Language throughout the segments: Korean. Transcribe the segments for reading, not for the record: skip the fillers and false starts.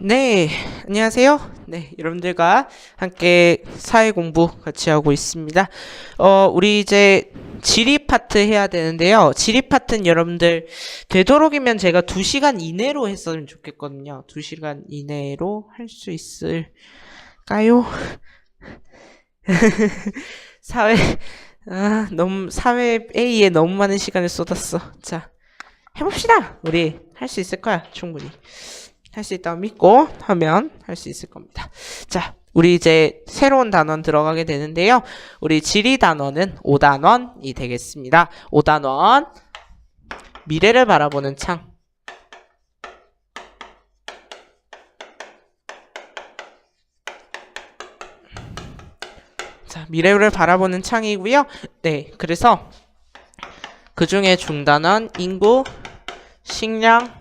네, 안녕하세요. 네, 여러분들과 함께 사회 공부 같이 하고 있습니다. 우리 이제 지리 파트 해야 되는데요. 지리 파트는 여러분들 되도록이면 제가 2시간 이내로 했으면 좋겠거든요. 2시간 이내로 할 수 있을까요? 사회, 너무, 사회 A에 너무 많은 시간을 쏟았어. 자, 해봅시다. 우리 할 수 있을 거야, 충분히. 할 수 있다고 믿고 하면 할 수 있을 겁니다. 자, 우리 이제 새로운 단원 들어가게 되는데요. 우리 지리 단원은 5단원이 되겠습니다. 5단원 미래를 바라보는 창. 자, 미래를 바라보는 창이고요. 네, 그래서 그 중에 중단원 인구, 식량,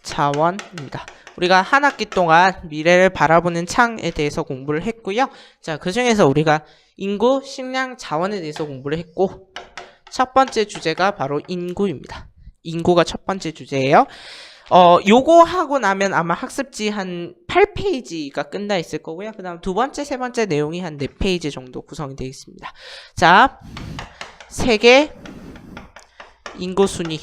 자원입니다. 우리가 한 학기 동안 미래를 바라보는 창에 대해서 공부를 했고요. 자, 그 중에서 우리가 인구, 식량, 자원에 대해서 공부를 했고 첫 번째 주제가 바로 인구입니다. 인구가 첫 번째 주제예요. 요거 하고 나면 아마 학습지 한 8페이지가 끝나 있을 거고요. 그 다음 두 번째, 세 번째 내용이 한 4페이지 정도 구성이 되어 있습니다. 자, 세계 인구 순위.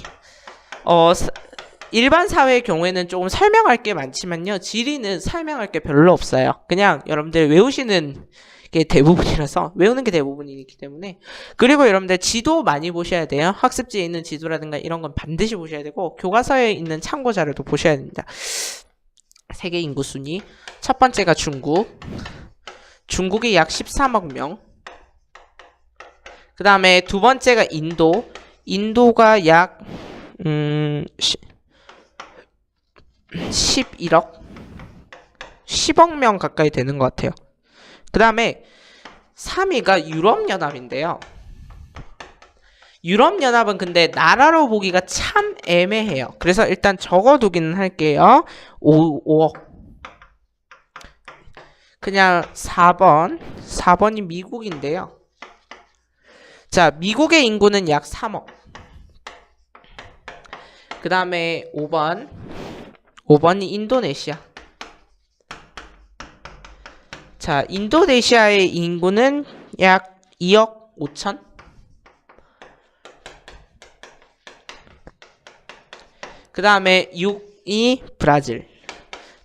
일반 사회의 경우에는 조금 설명할 게 많지만요. 지리는 설명할 게 별로 없어요. 그냥 여러분들 외우시는 게 대부분이라서 외우는 게 대부분이기 때문에. 그리고 여러분들 지도 많이 보셔야 돼요. 학습지에 있는 지도라든가 이런 건 반드시 보셔야 되고 교과서에 있는 참고 자료도 보셔야 됩니다. 세계 인구 순위. 첫 번째가 중국. 중국이 약 13억 명. 그 다음에 두 번째가 인도. 인도가 약 11억 10억 명 가까이 되는 것 같아요. 그 다음에 3위가 유럽연합인데요. 유럽연합은 근데 나라로 보기가 참 애매해요. 그래서 일단 적어두기는 할게요. 5억. 그냥 4번이 미국인데요. 자, 미국의 인구는 약 3억. 그 다음에 5번이 인도네시아. 자, 인도네시아의 인구는 약 2억 5천. 그 다음에 6이 브라질.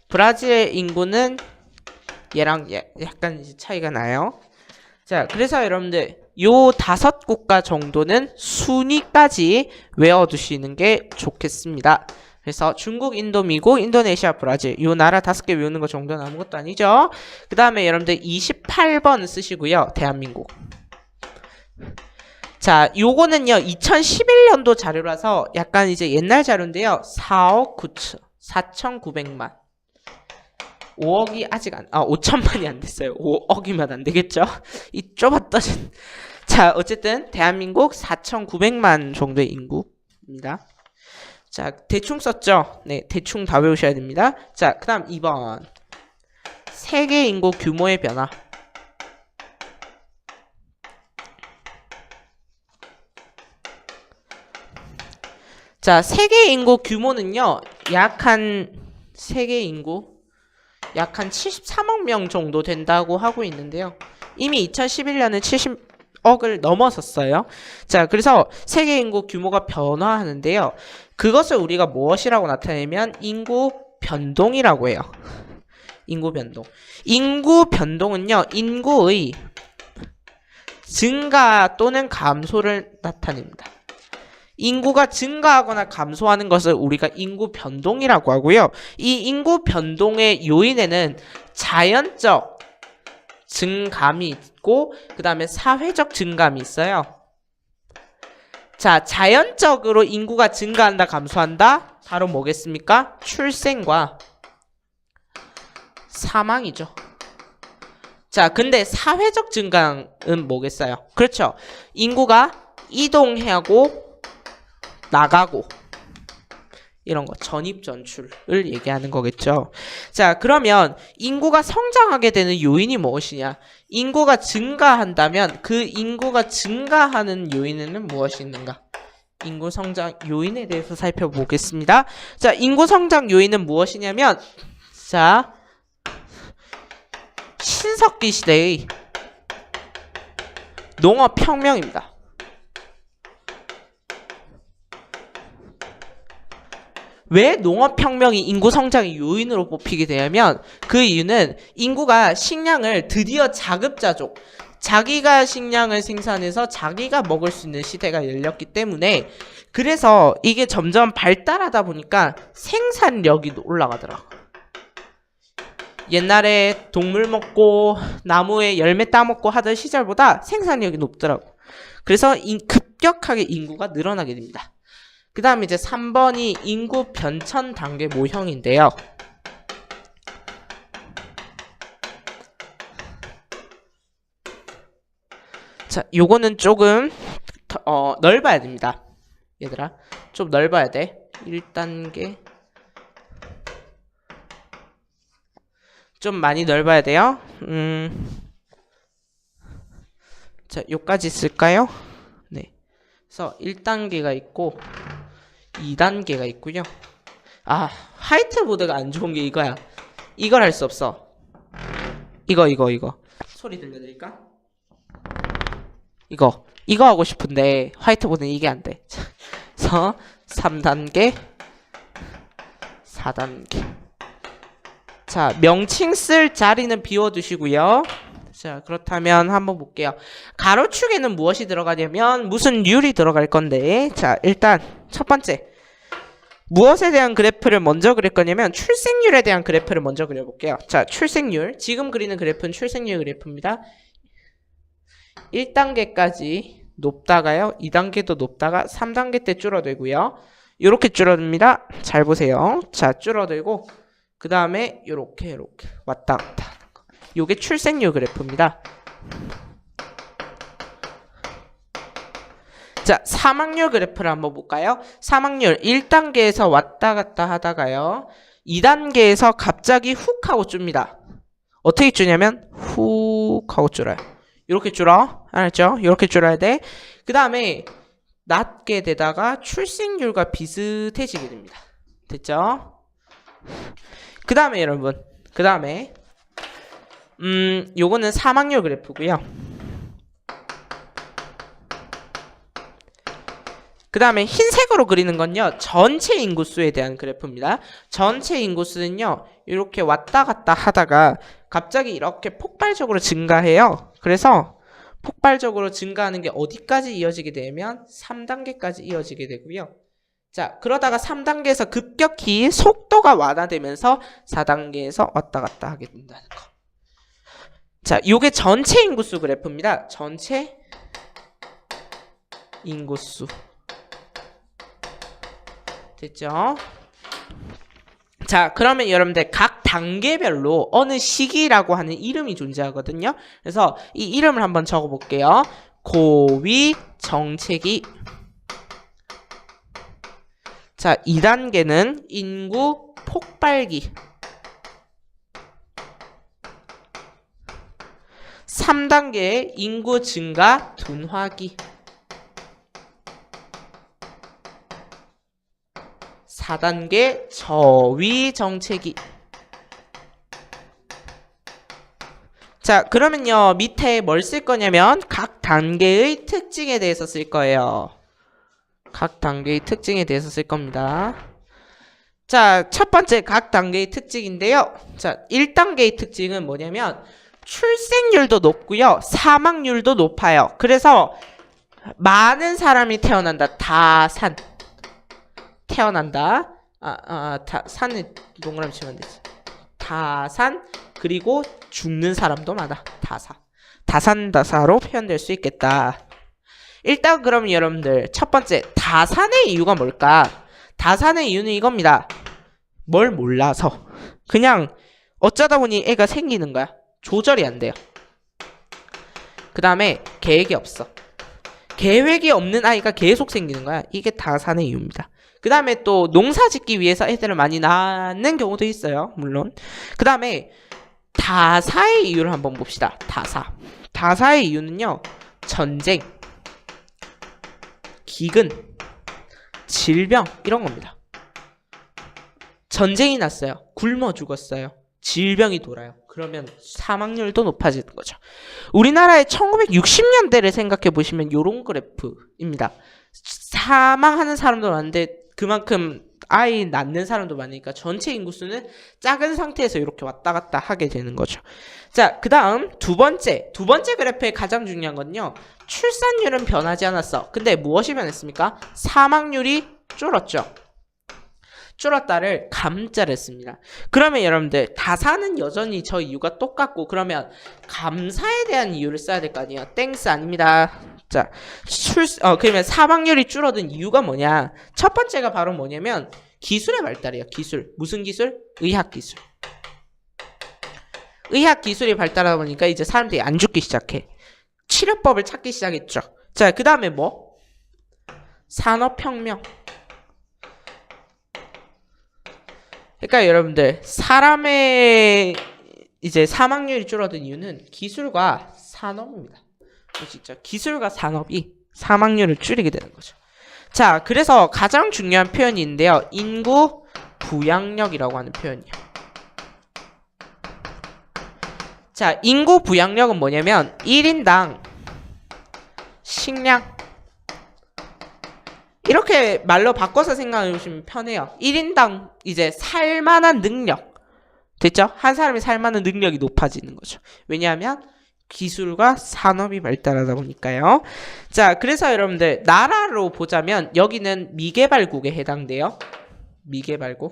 브라질의 인구는 얘랑 약간 차이가 나요. 자, 그래서 여러분들 요 5국가 정도는 순위까지 외워두시는 게 좋겠습니다. 그래서 중국, 인도, 미국, 인도네시아, 브라질 요 나라 5개 외우는 거 정도는 아무것도 아니죠. 그 다음에 여러분들 28번 쓰시고요. 대한민국. 자, 요거는요 2011년도 자료라서 약간 이제 옛날 자료인데요. 4억 9천 4,900만 5억이 아직 5천만이 안 됐어요. 5억이면 안 되겠죠? 이 좁았던. 자, 어쨌든 대한민국 4,900만 정도의 인구입니다. 자, 대충 썼죠? 네, 대충 다 외우셔야 됩니다. 자, 그 다음 2번. 세계 인구 규모의 변화. 자, 세계 인구 규모는요, 세계 인구 약 한 73억 명 정도 된다고 하고 있는데요. 이미 2011년에 70억을 넘어섰어요. 자, 그래서 세계 인구 규모가 변화하는데요. 그것을 우리가 무엇이라고 나타내면 인구 변동이라고 해요. 인구 변동. 인구 변동은요, 인구의 증가 또는 감소를 나타냅니다. 인구가 증가하거나 감소하는 것을 우리가 인구 변동이라고 하고요. 이 인구 변동의 요인에는 자연적 증감이 있고 그 다음에 사회적 증감이 있어요. 자, 자연적으로 인구가 증가한다 감소한다? 바로 뭐겠습니까? 출생과 사망이죠. 자, 근데 사회적 증감은 뭐겠어요? 그렇죠. 인구가 이동하고 나가고 이런 거 전입전출을 얘기하는 거겠죠. 자, 그러면 인구가 성장하게 되는 요인이 무엇이냐? 인구가 증가한다면 그 인구가 증가하는 요인에는 무엇이 있는가? 인구 성장 요인에 대해서 살펴보겠습니다. 자, 인구 성장 요인은 무엇이냐면 자, 신석기 시대의 농업혁명입니다. 왜 농업혁명이 인구 성장의 요인으로 뽑히게 되냐면 그 이유는 인구가 식량을 드디어 자급자족, 자기가 식량을 생산해서 자기가 먹을 수 있는 시대가 열렸기 때문에, 그래서 이게 점점 발달하다 보니까 생산력이 올라가더라고. 옛날에 동물 먹고 나무에 열매 따먹고 하던 시절보다 생산력이 높더라고. 그래서 급격하게 인구가 늘어나게 됩니다. 그 다음에 이제 3번이 인구 변천 단계 모형인데요. 자, 요거는 조금 넓어야 됩니다. 얘들아, 좀 넓어야 돼. 1단계 좀 많이 넓어야 돼요. 자, 요까지 쓸까요? 네. 그래서 1단계가 있고 2단계가 있고요. 아, 화이트보드가 안 좋은 게 이거야. 이걸 할 수 없어. 이거 소리 들려드릴까? 이거 하고 싶은데 화이트보드는 이게 안 돼. 그래서 3단계 4단계. 자, 명칭 쓸 자리는 비워두시고요. 자, 그렇다면 한번 볼게요. 가로축에는 무엇이 들어가냐면 무슨 율이 들어갈 건데, 자, 일단 첫 번째 무엇에 대한 그래프를 먼저 그릴 거냐면 출생률에 대한 그래프를 먼저 그려볼게요. 자, 출생률, 지금 그리는 그래프는 출생률 그래프입니다. 1단계까지 높다가요, 2단계도 높다가 3단계 때 줄어들고요. 이렇게 줄어듭니다. 잘 보세요. 자, 줄어들고 그 다음에 이렇게 왔다 갔다 하는 거. 요게 출생률 그래프입니다. 자, 사망률 그래프를 한번 볼까요? 사망률 1단계에서 왔다 갔다 하다가요, 2단계에서 갑자기 훅 하고 줍니다. 어떻게 주냐면 훅 하고 줄어요. 이렇게 줄어. 알았죠? 이렇게 줄어야 돼. 그 다음에 낮게 되다가 출생률과 비슷해지게 됩니다. 됐죠? 그 다음에 여러분, 그 다음에 요거는 사망률 그래프고요. 그 다음에 흰색으로 그리는 건요, 전체 인구수에 대한 그래프입니다. 전체 인구수는요, 이렇게 왔다 갔다 하다가 갑자기 이렇게 폭발적으로 증가해요. 그래서 폭발적으로 증가하는 게 어디까지 이어지게 되면 3단계까지 이어지게 되고요. 자, 그러다가 3단계에서 급격히 속도가 완화되면서 4단계에서 왔다 갔다 하게 된다는 거. 자, 요게 전체 인구수 그래프입니다. 전체 인구수. 됐죠? 자, 그러면 여러분들 각 단계별로 어느 시기라고 하는 이름이 존재하거든요. 그래서 이 이름을 한번 적어볼게요. 고위 정체기. 자, 2단계는 인구 폭발기. 3단계의 인구 증가 둔화기. 4단계 저위 정체기. 자, 그러면요, 밑에 뭘 쓸 거냐면 각 단계의 특징에 대해서 쓸 거예요. 각 단계의 특징에 대해서 쓸 겁니다. 자, 첫 번째 각 단계의 특징인데요. 자, 1단계의 특징은 뭐냐면 출생률도 높고요, 사망률도 높아요. 그래서 많은 사람이 태어난다. 다산. 태어난다. 산에 동그라미 치면 되지. 다산. 그리고 죽는 사람도 많아. 다산다사로 표현될 수 있겠다. 일단 그럼 여러분들 첫 번째 다산의 이유가 뭘까? 다산의 이유는 이겁니다. 뭘 몰라서 그냥 어쩌다 보니 애가 생기는 거야. 조절이 안 돼요. 그 다음에 계획이 없어. 계획이 없는 아이가 계속 생기는 거야. 이게 다산의 이유입니다. 그 다음에 또 농사 짓기 위해서 애들을 많이 낳는 경우도 있어요. 물론. 그 다음에 다사의 이유를 한번 봅시다. 다사의 이유는요, 전쟁, 기근, 질병 이런 겁니다. 전쟁이 났어요. 굶어 죽었어요. 질병이 돌아요. 그러면 사망률도 높아지는 거죠. 우리나라의 1960년대를 생각해 보시면 이런 그래프입니다. 사망하는 사람도 많은데 그만큼 아이 낳는 사람도 많으니까 전체 인구수는 작은 상태에서 이렇게 왔다 갔다 하게 되는 거죠. 자, 그 다음 두 번째 그래프의 가장 중요한 건요. 출산율은 변하지 않았어. 근데 무엇이 변했습니까? 사망률이 줄었죠. 줄었다를 감자를 했습니다. 그러면 여러분들 다사는 여전히 저 이유가 똑같고 그러면 감사에 대한 이유를 써야 될 거 아니에요. 땡스 아닙니다. 자, 그러면 사망률이 줄어든 이유가 뭐냐? 첫 번째가 바로 뭐냐면 기술의 발달이에요. 기술. 무슨 기술? 의학 기술. 의학 기술이 발달하다 보니까 이제 사람들이 안 죽기 시작해. 치료법을 찾기 시작했죠. 자, 그 다음에 뭐? 산업혁명. 그러니까 여러분들 사람의 이제 사망률이 줄어든 이유는 기술과 산업입니다. 진짜 기술과 산업이 사망률을 줄이게 되는 거죠. 자, 그래서 가장 중요한 표현이 있는데요. 인구 부양력이라고 하는 표현이요. 자, 인구 부양력은 뭐냐면 1인당 식량 이렇게 말로 바꿔서 생각해 보시면 편해요. 1인당 이제 살만한 능력. 됐죠? 한 사람이 살만한 능력이 높아지는 거죠. 왜냐하면 기술과 산업이 발달하다 보니까요. 자, 그래서 여러분들 나라로 보자면 여기는 미개발국에 해당돼요. 미개발국.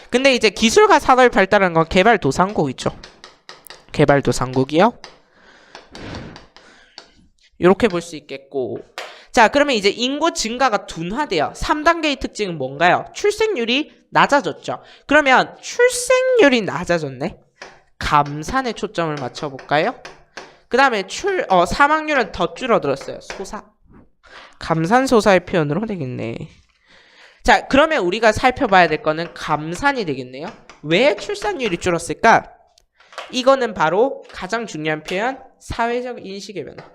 근데 이제 기술과 산업이 발달하는 건 개발도상국이죠. 개발도상국이요. 이렇게 볼 수 있겠고. 자, 그러면 이제 인구 증가가 둔화돼요. 3단계의 특징은 뭔가요? 출생률이 낮아졌죠. 그러면 출생률이 낮아졌네. 감산에 초점을 맞춰볼까요? 그 다음에 사망률은 더 줄어들었어요. 소사. 감산소사의 표현으로 되겠네. 자, 그러면 우리가 살펴봐야 될 거는 감산이 되겠네요. 왜 출산율이 줄었을까? 이거는 바로 가장 중요한 표현, 사회적 인식의 변화.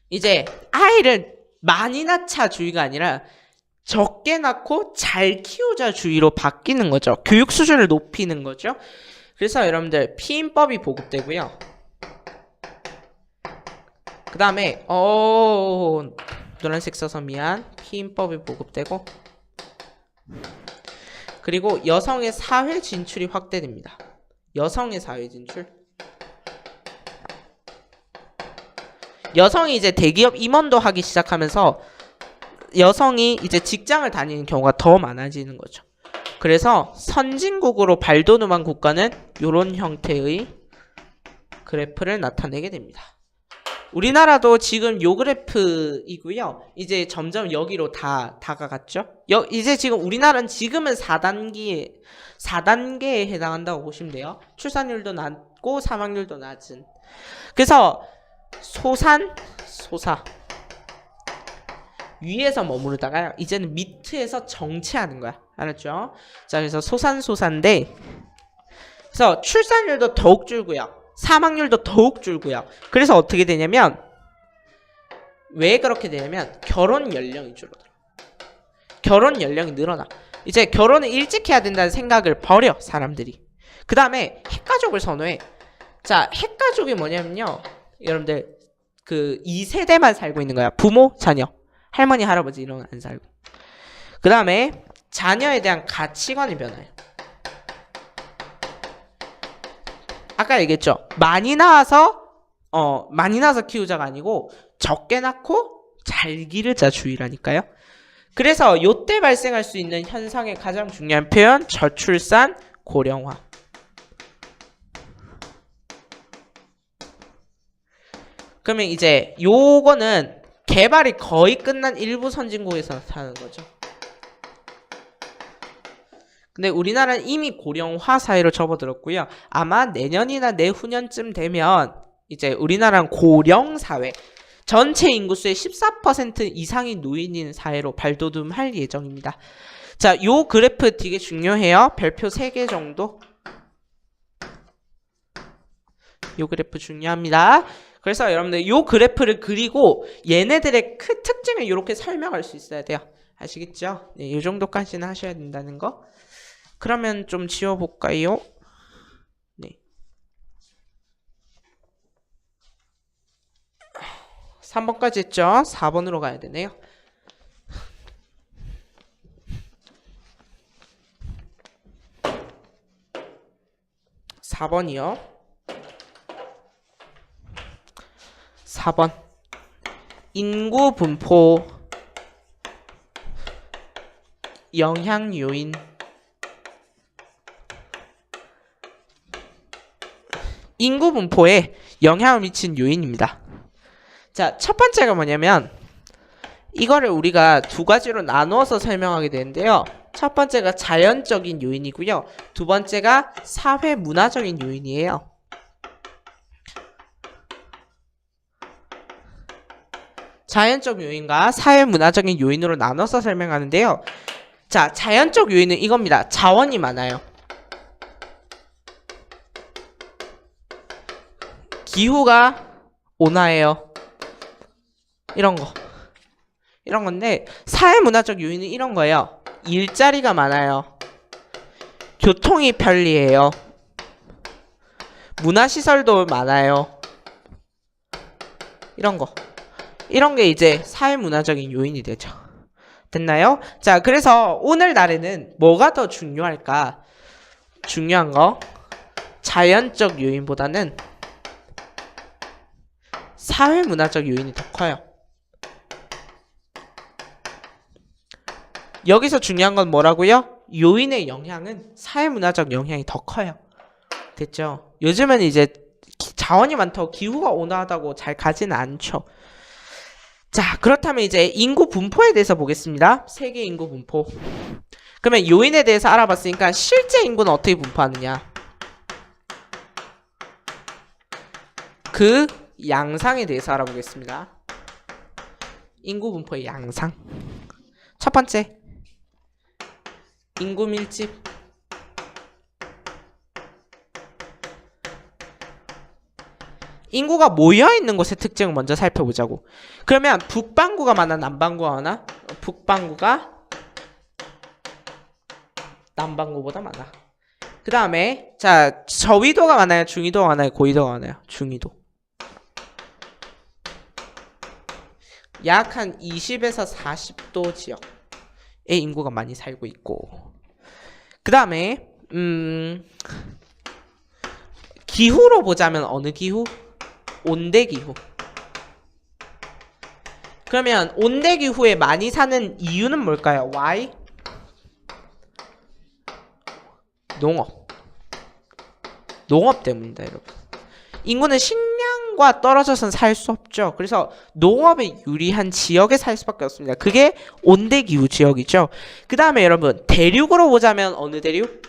이제 아이를 많이 낳자 주의가 아니라 적게 낳고 잘 키우자 주의로 바뀌는 거죠. 교육 수준을 높이는 거죠. 그래서 여러분들 피임법이 보급되고요. 그 다음에 노란색 써서 미안. 피임법이 보급되고 그리고 여성의 사회 진출이 확대됩니다. 여성의 사회 진출. 여성이 이제 대기업 임원도 하기 시작하면서 여성이 이제 직장을 다니는 경우가 더 많아지는 거죠. 그래서 선진국으로 발돋움한 국가는 이런 형태의 그래프를 나타내게 됩니다. 우리나라도 지금 요 그래프이고요. 이제 점점 여기로 다 다가갔죠. 이제 지금 우리나라는 지금은 4단계에 해당한다고 보시면 돼요. 출산율도 낮고 사망률도 낮은. 그래서 소사 위에서 머무르다가요. 이제는 밑에서 정체하는 거야. 알았죠? 자, 그래서 소산인데 그래서 출산율도 더욱 줄고요. 사망률도 더욱 줄고요. 그래서 어떻게 되냐면 왜 그렇게 되냐면 결혼 연령이 줄어들어. 결혼 연령이 늘어나. 이제 결혼을 일찍 해야 된다는 생각을 버려 사람들이. 그 다음에 핵가족을 선호해. 자, 핵가족이 뭐냐면요. 여러분들 그 2세대만 살고 있는 거야. 부모, 자녀. 할머니, 할아버지 이런 건 안 살고. 그 다음에 자녀에 대한 가치관이 변해요. 아까 얘기했죠. 많이 낳아서 키우자가 아니고 적게 낳고 잘 기르자 주의라니까요. 그래서 요때 발생할 수 있는 현상의 가장 중요한 표현 저출산 고령화. 그러면 이제 요거는 개발이 거의 끝난 일부 선진국에서 나타나는 거죠. 근데 우리나라는 이미 고령화 사회로 접어들었고요. 아마 내년이나 내후년쯤 되면 이제 우리나라는 고령 사회, 전체 인구수의 14% 이상이 노인인 사회로 발돋움할 예정입니다. 자, 요 그래프 되게 중요해요. 별표 3개 정도. 요 그래프 중요합니다. 그래서 여러분들 요 그래프를 그리고 얘네들의 큰 특징을 이렇게 설명할 수 있어야 돼요. 아시겠죠? 네, 이 정도까지는 하셔야 된다는 거. 그러면 좀 지워볼까요? 네. 3번까지 했죠? 4번으로 가야 되네요. 4번이요. 4번. 인구 분포 영향 요인. 인구 분포에 영향을 미친 요인입니다. 자, 첫 번째가 뭐냐면 이거를 우리가 두 가지로 나누어서 설명하게 되는데요. 첫 번째가 자연적인 요인이고요. 두 번째가 사회 문화적인 요인이에요. 자연적 요인과 사회 문화적인 요인으로 나눠서 설명하는데요. 자, 자연적 요인은 이겁니다. 자원이 많아요. 기후가 온화해요. 이런 거. 이런 건데 사회 문화적 요인은 이런 거예요. 일자리가 많아요. 교통이 편리해요. 문화시설도 많아요. 이런 거. 이런 게 이제 사회 문화적인 요인이 되죠. 됐나요? 자, 그래서 오늘날에는 뭐가 더 중요할까? 중요한 거 자연적 요인보다는 사회 문화적 요인이 더 커요. 여기서 중요한 건 뭐라고요? 요인의 영향은 사회 문화적 영향이 더 커요. 됐죠? 요즘은 이제 자원이 많다고 기후가 온화하다고 잘 가지는 않죠. 자, 그렇다면 이제 인구 분포에 대해서 보겠습니다. 세계 인구 분포. 그러면 요인에 대해서 알아봤으니까 실제 인구는 어떻게 분포하느냐? 그 양상에 대해서 알아보겠습니다. 인구 분포의 양상. 첫 번째, 인구 밀집. 인구가 모여있는 곳의 특징을 먼저 살펴보자고. 그러면 북반구가 많아, 남반구가 많아? 북반구가 남반구보다 많아. 그 다음에 자, 저위도가 많아요? 중위도가 많아요? 고위도가 많아요? 중위도. 약 한 20에서 40도 지역의 인구가 많이 살고 있고, 그 다음에 기후로 보자면 어느 기후? 온대기후. 그러면 온대기후에 많이 사는 이유는 뭘까요? Why? 농업 때문이다, 여러분. 인구는 식량과 떨어져서는 살 수 없죠. 그래서 농업에 유리한 지역에 살 수밖에 없습니다. 그게 온대기후 지역이죠. 그 다음에 여러분, 대륙으로 보자면 어느 대륙?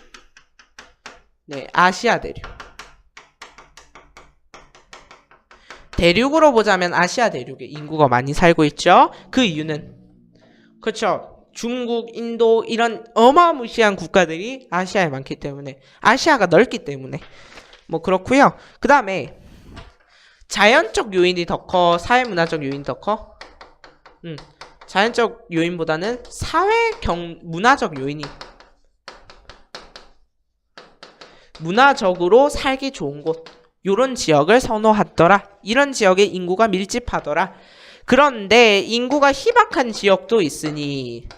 네, 아시아 대륙. 대륙으로 보자면 아시아 대륙에 인구가 많이 살고 있죠. 그 이유는 그렇죠. 중국, 인도 이런 어마무시한 국가들이 아시아에 많기 때문에, 아시아가 넓기 때문에 뭐 그렇고요. 그 다음에 자연적 요인이 더 커, 사회문화적 요인이 더 커? 자연적 요인보다는 문화적 요인이, 문화적으로 살기 좋은 곳, 요런 지역을 선호하더라. 이런 지역에 인구가 밀집하더라. 그런데 인구가 희박한 지역도 있으니,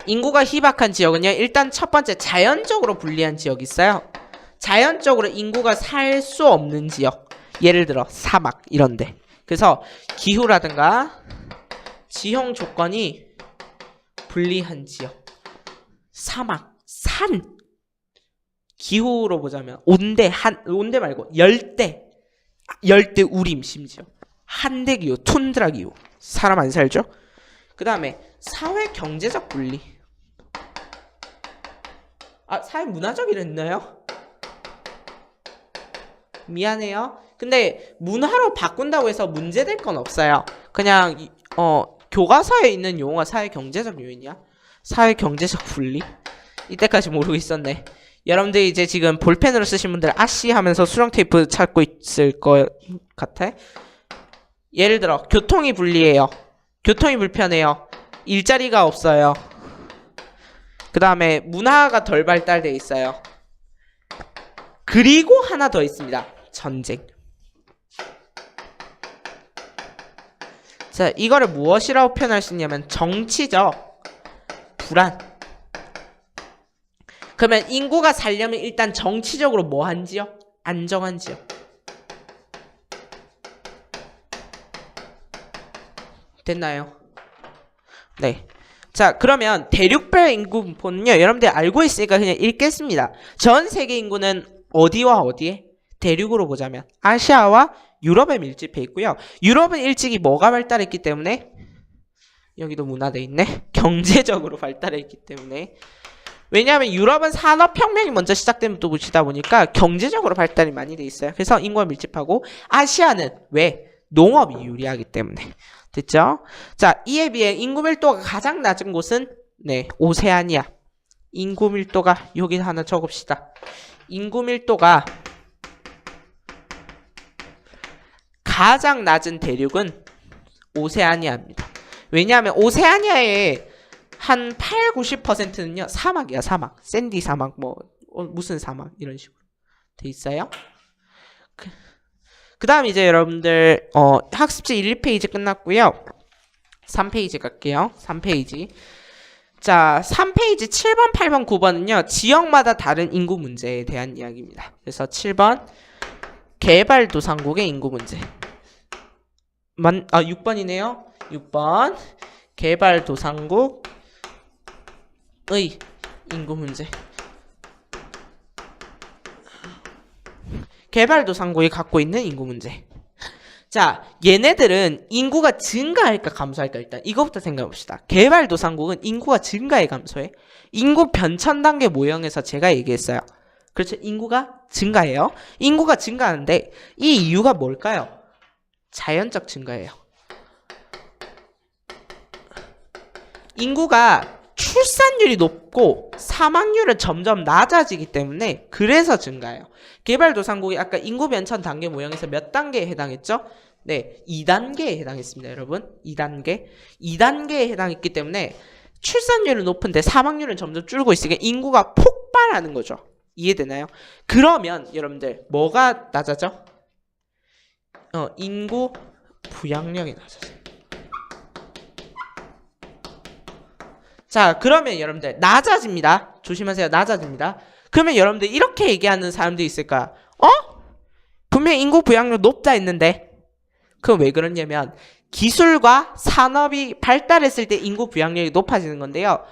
인구가 희박한 지역은요, 일단 첫 번째 자연적으로 불리한 지역이 있어요. 자연적으로 인구가 살 수 없는 지역, 예를 들어 사막 이런데. 그래서 기후라든가 지형 조건이 불리한 지역, 사막, 산. 기후로 보자면 온대 말고 열대 우림, 심지어 한대 기후, 툰드라 기후, 사람 안 살죠. 그 다음에 사회 경제적 분리. 사회 문화적이랬나요? 미안해요. 근데 문화로 바꾼다고 해서 문제될 건 없어요. 그냥 교과서에 있는 용어가 사회 경제적 요인이야. 사회 경제적 분리. 이때까지 모르고 있었네. 여러분들 이제 지금 볼펜으로 쓰신 분들 아씨 하면서 수정 테이프 찾고 있을 것 같아. 예를 들어 교통이 불리해요. 교통이 불편해요. 일자리가 없어요. 그 다음에 문화가 덜 발달돼 있어요. 그리고 하나 더 있습니다. 전쟁. 자, 이거를 무엇이라고 표현할 수 있냐면 정치적 불안. 그러면 인구가 살려면 일단 정치적으로 뭐한 지역? 안정한 지역. 됐나요? 네. 자, 그러면 대륙별 인구 분포는요. 여러분들 알고 있으니까 그냥 읽겠습니다. 전 세계 인구는 어디와 어디에? 대륙으로 보자면 아시아와 유럽에 밀집해 있고요. 유럽은 일찍이 뭐가 발달했기 때문에 여기도 문화돼 있네. 경제적으로 발달했기 때문에. 왜냐하면 유럽은 산업혁명이 먼저 시작되면 또 보시다 보니까 경제적으로 발달이 많이 돼 있어요. 그래서 인구가 밀집하고 아시아는 왜? 농업이 유리하기 때문에. 됐죠? 자, 이에 비해 인구 밀도가 가장 낮은 곳은 네, 오세아니아. 인구 밀도가 여기 하나 적읍시다. 인구 밀도가 가장 낮은 대륙은 오세아니아입니다. 왜냐하면 오세아니아의 한 8, 90%는요 사막이야. 사막. 샌디 사막 뭐 무슨 사막 이런 식으로 돼 있어요. 그 다음 이제 여러분들 학습지 1, 2페이지 끝났고요. 3페이지 갈게요. 3페이지. 자, 3페이지 7번, 8번, 9번은요. 지역마다 다른 인구 문제에 대한 이야기입니다. 그래서 7번 개발도상국의 인구 문제. 6번이네요. 6번 개발도상국의 인구 문제. 개발도상국이 갖고 있는 인구 문제. 자, 얘네들은 인구가 증가할까 감소할까 일단 이거부터 생각해봅시다. 개발도상국은 인구가 증가해 감소해? 인구 변천 단계 모형에서 제가 얘기했어요. 그렇죠. 인구가 증가해요. 인구가 증가하는데 이 이유가 뭘까요? 자연적 증가예요. 인구가 출산율이 높고 사망률은 점점 낮아지기 때문에 그래서 증가해요. 개발도상국이 아까 인구 변천 단계 모형에서 몇 단계에 해당했죠? 네, 2단계에 해당했습니다, 여러분. 2단계. 2단계에 해당했기 때문에 출산율은 높은데 사망률은 점점 줄고 있으니까 인구가 폭발하는 거죠. 이해되나요? 그러면 여러분들 뭐가 낮아져? 인구 부양력이 낮아져. 자, 그러면 여러분들 낮아집니다. 조심하세요. 낮아집니다. 그러면 여러분들 이렇게 얘기하는 사람들이 있을까? 분명히 인구 부양률 높다 했는데 그럼 왜 그러냐면 기술과 산업이 발달했을 때 인구 부양률이 높아지는 건데요.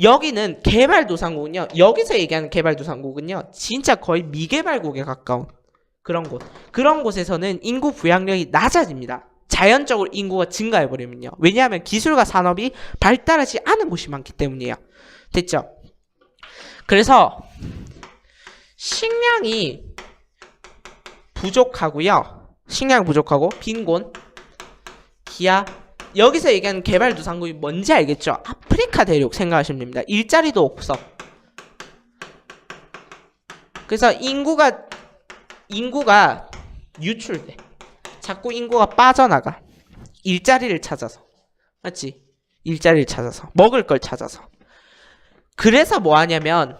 여기는 개발도상국은요. 여기서 얘기하는 개발도상국은요. 진짜 거의 미개발국에 가까운 그런 곳. 그런 곳에서는 인구 부양력이 낮아집니다. 자연적으로 인구가 증가해버리면요. 왜냐하면 기술과 산업이 발달하지 않은 곳이 많기 때문이에요. 됐죠? 그래서 식량이 부족하고요. 식량이 부족하고 빈곤, 기아. 여기서 얘기하는 개발도상국이 뭔지 알겠죠? 아프리카 대륙 생각하시면 됩니다. 일자리도 없어. 그래서 인구가 유출돼. 자꾸 인구가 빠져나가. 일자리를 찾아서. 맞지? 일자리를 찾아서. 먹을 걸 찾아서. 그래서 뭐 하냐면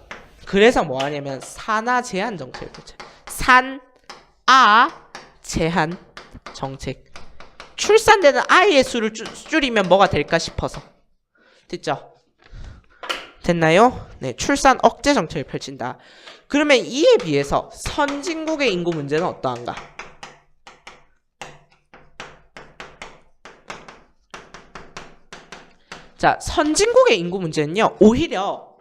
산아 제한 정책을 펼쳐. 산아 제한 정책. 출산되는 아이의 수를 줄이면 뭐가 될까 싶어서. 됐죠? 됐나요? 네, 출산 억제 정책을 펼친다. 그러면 이에 비해서 선진국의 인구 문제는 어떠한가? 자, 선진국의 인구 문제는요. 오히려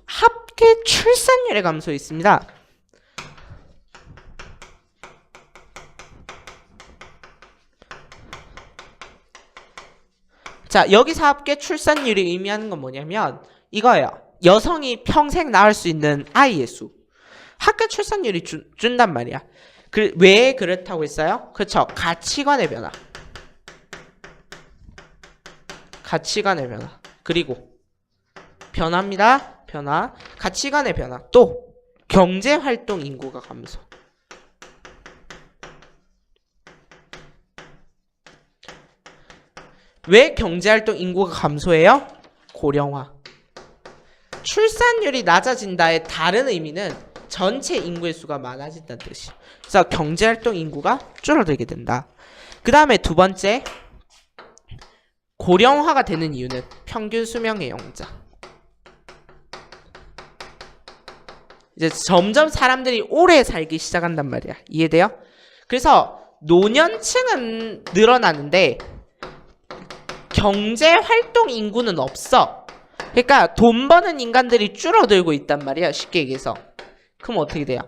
합계 출산율의 감소에 있습니다. 자, 여기서 합계 출산율이 의미하는 건 뭐냐면 이거예요. 여성이 평생 낳을 수 있는 아이의 수. 합계 출산율이 준단 말이야. 왜 그렇다고 했어요? 그렇죠. 가치관의 변화. 가치관의 변화. 그리고 변화입니다. 변화, 가치관의 변화, 또 경제활동 인구가 감소. 왜 경제활동 인구가 감소해요? 고령화. 출산율이 낮아진다의 다른 의미는 전체 인구의 수가 많아진다는 뜻이. 그래서 경제활동 인구가 줄어들게 된다. 그 다음에 두 번째, 고령화가 되는 이유는 평균 수명의 영장. 이제 점점 사람들이 오래 살기 시작한단 말이야. 이해돼요? 그래서 노년층은 늘어나는데 경제활동 인구는 없어. 그러니까 돈 버는 인간들이 줄어들고 있단 말이야. 쉽게 얘기해서. 그럼 어떻게 돼요?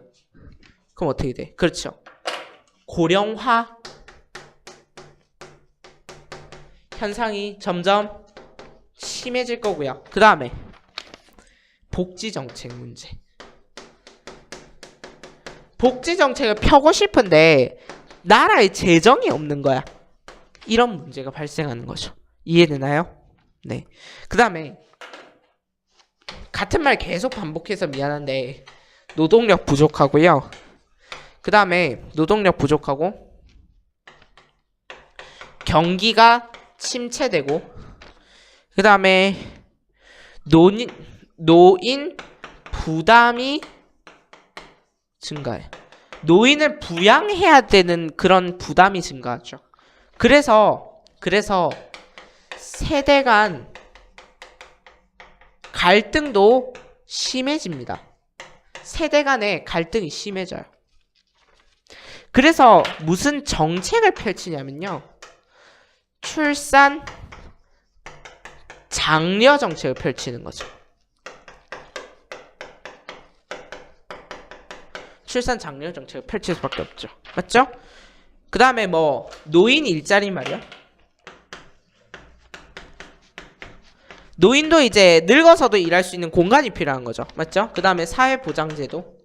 그럼 어떻게 돼? 그렇죠. 고령화 현상이 점점 심해질 거고요. 그 다음에 복지정책 문제. 복지정책을 펴고 싶은데 나라에 재정이 없는 거야. 이런 문제가 발생하는 거죠. 이해되나요? 네. 그 다음에 같은 말 계속 반복해서 미안한데 노동력 부족하고요. 그 다음에 노동력 부족하고 경기가 침체되고 그 다음에 노인 부담이 증가해. 노인을 부양해야 되는 그런 부담이 증가하죠. 그래서 세대 간 갈등도 심해집니다. 세대 간의 갈등이 심해져요. 그래서 무슨 정책을 펼치냐면요. 출산 장려 정책을 펼치는 거죠. 출산 장려 정책을 펼칠 수밖에 없죠. 맞죠? 그 다음에 뭐 노인 일자리 말이야. 노인도 이제 늙어서도 일할 수 있는 공간이 필요한 거죠. 맞죠? 그 다음에 사회보장제도.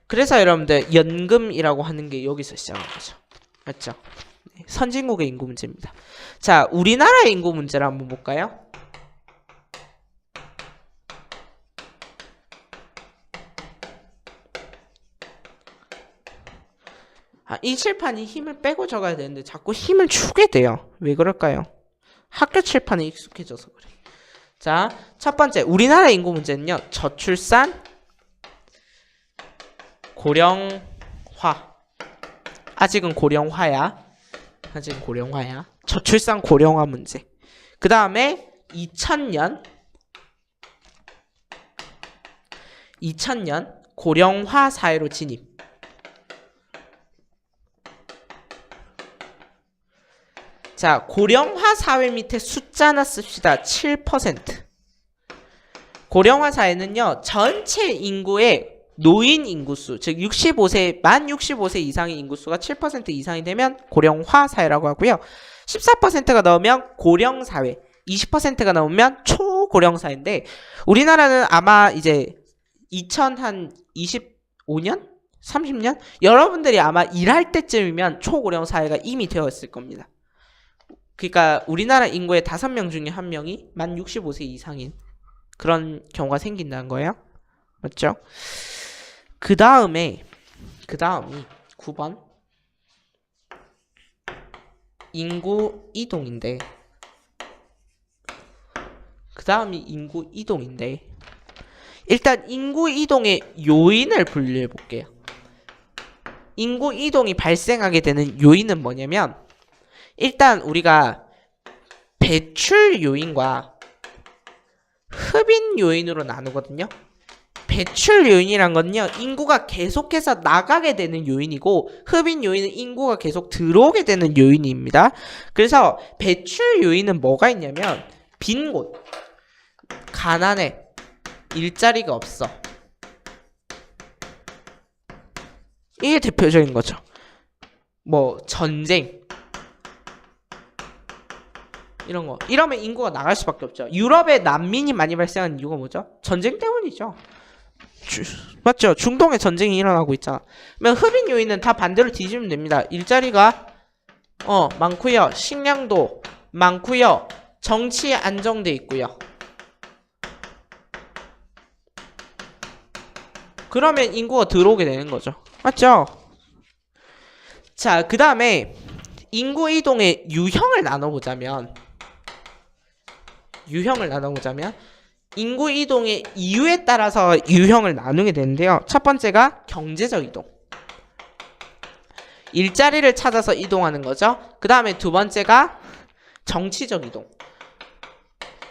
그래서 여러분들 연금이라고 하는 게 여기서 시작한 거죠. 맞죠? 네, 선진국의 인구 문제입니다. 자, 우리나라의 인구 문제를 한번 볼까요? 이 칠판이 힘을 빼고 적어야 되는데 자꾸 힘을 주게 돼요. 왜 그럴까요? 학교 칠판에 익숙해져서 그래. 자, 첫 번째 우리나라 인구 문제는요. 저출산, 고령화. 아직은 고령화야. 저출산 고령화 문제. 그 다음에 2000년 고령화 사회로 진입. 자, 고령화 사회 밑에 숫자 하나 씁시다. 7%. 고령화 사회는요, 전체 인구의 노인 인구수, 즉 만 65세 이상의 인구수가 7% 이상이 되면 고령화 사회라고 하고요. 14%가 넘으면 고령 사회, 20%가 넘으면 초고령 사회인데 우리나라는 아마 이제 2025년? 30년? 여러분들이 아마 일할 때쯤이면 초고령 사회가 이미 되어 있을 겁니다. 그러니까 우리나라 인구의 5명 중에 1명이 만 65세 이상인 그런 경우가 생긴다는 거예요. 맞죠? 그 다음이 9번 인구 이동인데 일단 인구 이동의 요인을 분류해 볼게요. 인구 이동이 발생하게 되는 요인은 뭐냐면 일단 우리가 배출 요인과 흡인 요인으로 나누거든요. 배출 요인이란 건요, 인구가 계속해서 나가게 되는 요인이고 흡인 요인은 인구가 계속 들어오게 되는 요인입니다. 그래서 배출 요인은 뭐가 있냐면 빈 곳, 가난해, 일자리가 없어. 이게 대표적인 거죠. 뭐 전쟁 이런 거. 이러면 인구가 나갈 수밖에 없죠. 유럽에 난민이 많이 발생하는 이유가 뭐죠? 전쟁 때문이죠. 맞죠? 중동에 전쟁이 일어나고 있잖아. 그러면 흡인 요인은 다 반대로 뒤집으면 됩니다. 일자리가 많고요. 식량도 많고요. 정치 안정돼 있고요. 그러면 인구가 들어오게 되는 거죠. 맞죠? 자, 그 다음에 인구 이동의 유형을 나눠보자면 인구 이동의 이유에 따라서 유형을 나누게 되는데요. 첫 번째가 경제적 이동. 일자리를 찾아서 이동하는 거죠. 그 다음에 두 번째가 정치적 이동.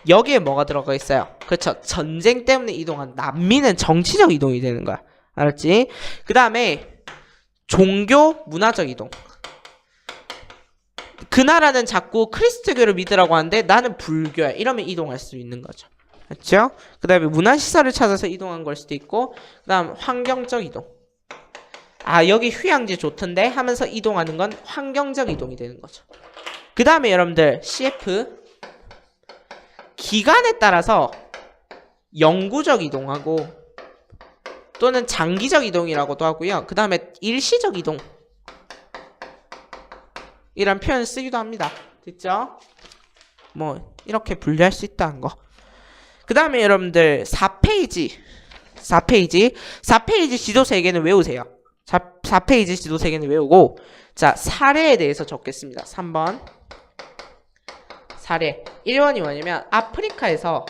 여기에 뭐가 들어가 있어요? 그렇죠. 전쟁 때문에 이동한 난민은 정치적 이동이 되는 거야. 알았지? 그 다음에 종교, 문화적 이동. 그 나라는 자꾸 크리스트교를 믿으라고 하는데 나는 불교야. 이러면 이동할 수 있는 거죠. 그렇죠? 그 다음에 문화시설을 찾아서 이동한 걸 수도 있고, 그 다음 환경적 이동. 아, 여기 휴양지 좋던데 하면서 이동하는 건 환경적 이동이 되는 거죠. 그 다음에 여러분들 CF 기간에 따라서 영구적 이동하고 또는 장기적 이동이라고도 하고요. 그 다음에 일시적 이동 이란 표현을 쓰기도 합니다. 됐죠? 뭐 이렇게 분류할 수 있다는 거. 그 다음에 여러분들 4페이지 지도 세계는 외우세요. 4페이지 지도 세계는 외우고, 자, 사례에 대해서 적겠습니다. 3번 사례. 1번이 뭐냐면 아프리카예요.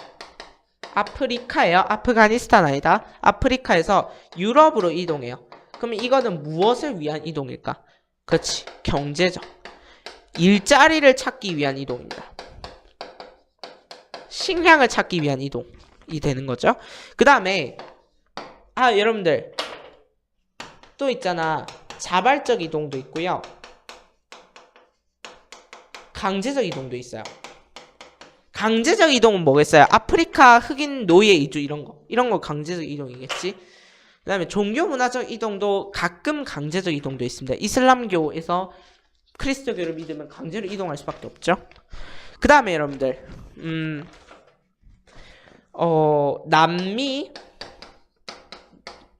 아프가니스탄 아니다. 아프리카에서 유럽으로 이동해요. 그러면 이거는 무엇을 위한 이동일까? 그렇지, 경제적. 일자리를 찾기 위한 이동입니다. 식량을 찾기 위한 이동이 되는 거죠. 그 다음에 여러분들 또 있잖아. 자발적 이동도 있고요. 강제적 이동도 있어요. 강제적 이동은 뭐겠어요? 아프리카 흑인 노예 이주 이런 거 강제적 이동이겠지. 그 다음에 종교 문화적 이동도 가끔 강제적 이동도 있습니다. 이슬람교에서 크리스토교를 믿으면 강제로 이동할 수밖에 없죠. 그 다음에 여러분들 남미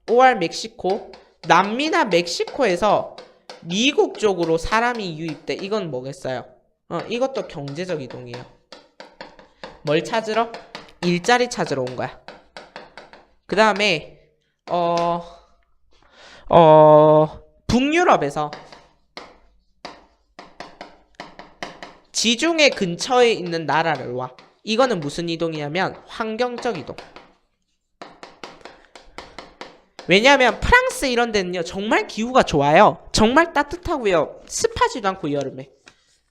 or 멕시코. 남미나 멕시코에서 미국 쪽으로 사람이 유입돼. 이건 뭐겠어요? 이것도 경제적 이동이에요. 뭘 찾으러? 일자리 찾으러 온 거야. 그 다음에 북유럽에서 지중해 근처에 있는 나라를 와. 이거는 무슨 이동이냐면 환경적 이동. 왜냐하면 프랑스 이런 데는요 정말 기후가 좋아요. 정말 따뜻하고요. 습하지도 않고 여름에.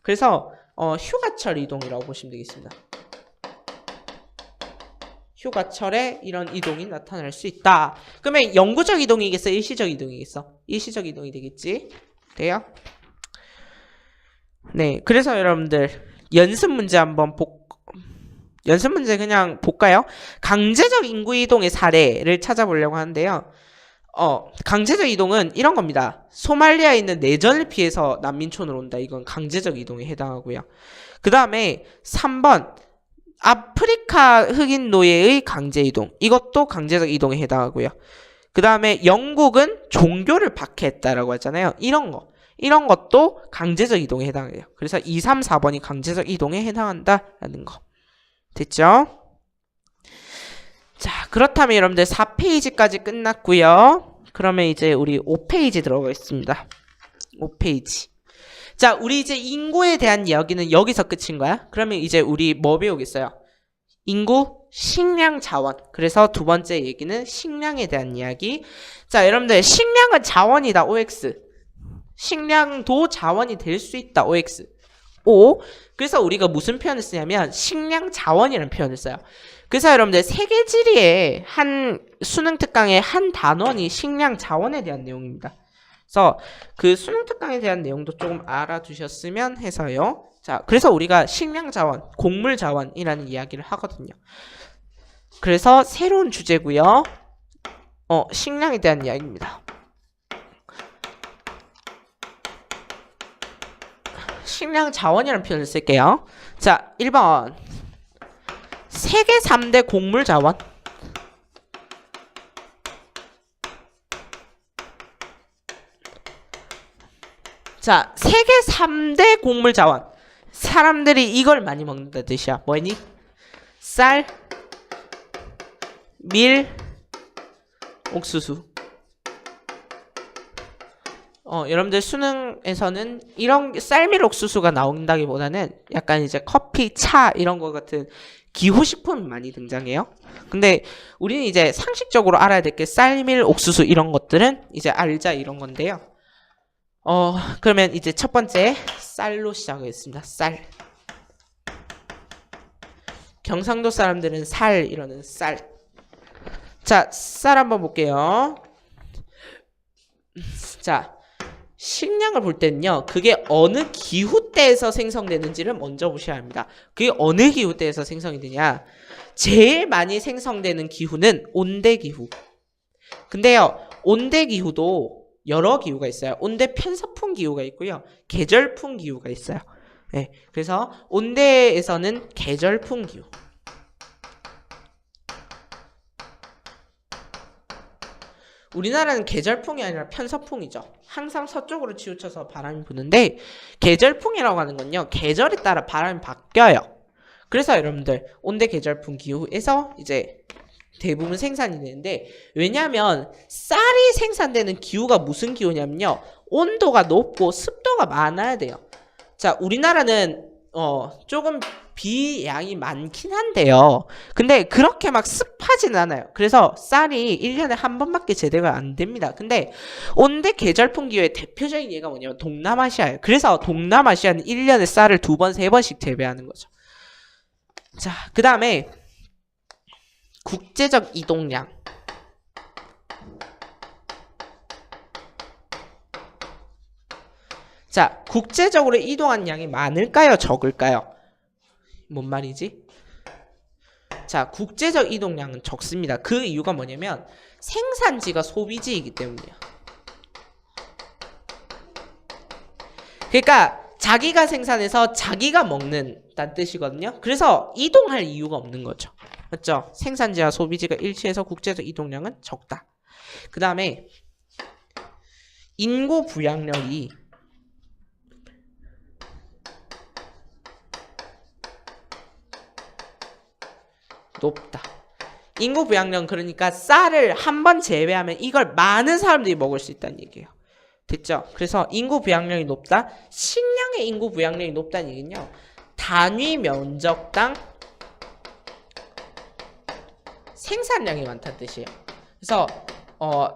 그래서 휴가철 이동이라고 보시면 되겠습니다. 휴가철에 이런 이동이 나타날 수 있다. 그러면 영구적 이동이겠어? 일시적 이동이겠어? 일시적 이동이 되겠지? 돼요? 네, 그래서 여러분들 연습 문제 연습 문제 그냥 볼까요? 강제적 인구 이동의 사례를 찾아보려고 하는데요. 강제적 이동은 이런 겁니다. 소말리아에 있는 내전을 피해서 난민촌으로 온다. 이건 강제적 이동에 해당하고요. 그 다음에 3번 아프리카 흑인 노예의 강제 이동. 이것도 강제적 이동에 해당하고요. 그 다음에 영국은 종교를 박해했다라고 했잖아요. 이런 것도 강제적 이동에 해당해요. 그래서 2, 3, 4번이 강제적 이동에 해당한다라는 거. 됐죠? 자, 그렇다면 여러분들 4페이지까지 끝났고요. 그러면 이제 우리 5페이지 들어가겠습니다. 5페이지. 자, 우리 이제 인구에 대한 이야기는 여기서 끝인 거야. 그러면 이제 우리 뭐 배우겠어요? 인구, 식량, 자원. 그래서 두 번째 얘기는 식량에 대한 이야기. 자, 여러분들 식량은 자원이다. OX. 식량도 자원이 될 수 있다. OX. O. 그래서 우리가 무슨 표현을 쓰냐면 식량 자원이라는 표현을 써요. 그래서 여러분들 세계지리의 한 수능 특강의 한 단원이 식량 자원에 대한 내용입니다. 그래서 그 수능 특강에 대한 내용도 조금 알아두셨으면 해서요. 자, 그래서 우리가 식량 자원, 곡물 자원이라는 이야기를 하거든요. 그래서 새로운 주제고요. 식량에 대한 이야기입니다. 식량 자원이라는 표현을 쓸게요. 자, 1번. 세계 3대 곡물 자원. 자, 세계 3대 곡물 자원. 사람들이 이걸 많이 먹는다는 뜻이야. 뭐니? 쌀, 밀, 옥수수. 여러분들 수능에서는 이런 쌀밀 옥수수가 나온다기보다는 약간 이제 커피, 차 이런 거 같은 기호식품이 많이 등장해요. 근데 우리는 이제 상식적으로 알아야 될 게 쌀밀 옥수수 이런 것들은 이제 알자 이런 건데요. 그러면 이제 첫 번째 쌀로 시작하겠습니다. 쌀. 경상도 사람들은 살 이러는 쌀. 자, 쌀 한번 볼게요. 자, 식량을 볼 때는요, 그게 어느 기후대에서 생성되는지를 먼저 보셔야 합니다. 그게 어느 기후대에서 생성이 되냐? 제일 많이 생성되는 기후는 온대기후. 근데요, 온대기후도 여러 기후가 있어요. 온대 편서풍 기후가 있고요, 계절풍 기후가 있어요. 네, 그래서 온대에서는 계절풍 기후. 우리나라는 계절풍이 아니라 편서풍이죠. 항상 서쪽으로 치우쳐서 바람이 부는데, 계절풍이라고 하는 건요, 계절에 따라 바람이 바뀌어요. 그래서 여러분들 온대 계절풍 기후에서 이제 대부분 생산이 되는데, 왜냐하면 쌀이 생산되는 기후가 무슨 기후냐면요, 온도가 높고 습도가 많아야 돼요. 자, 우리나라는 조금 비양이 많긴 한데요, 근데 그렇게 막 습하진 않아요. 그래서 쌀이 1년에 한 번밖에 제대가 안 됩니다. 근데 온대 계절풍 기후의 대표적인 예가 뭐냐면 동남아시아예요. 그래서 동남아시아는 1년에 쌀을 2번, 3번씩 재배하는 거죠. 자, 그 다음에 국제적 이동량. 자, 국제적으로 이동한 양이 많을까요? 적을까요? 뭔 말이지? 자, 국제적 이동량은 적습니다. 그 이유가 뭐냐면 생산지가 소비지이기 때문이에요. 그러니까 자기가 생산해서 자기가 먹는다는 뜻이거든요. 그래서 이동할 이유가 없는 거죠. 맞죠? 생산지와 소비지가 일치해서 국제적 이동량은 적다. 그 다음에 인구 부양력이 높다. 인구 부양력, 그러니까 쌀을 한 번 재배하면 이걸 많은 사람들이 먹을 수 있다는 얘기예요. 됐죠? 그래서 인구 부양력이 높다. 식량의 인구 부양력이 높다는 얘기는요, 단위 면적당 생산량이 많다는 뜻이에요. 그래서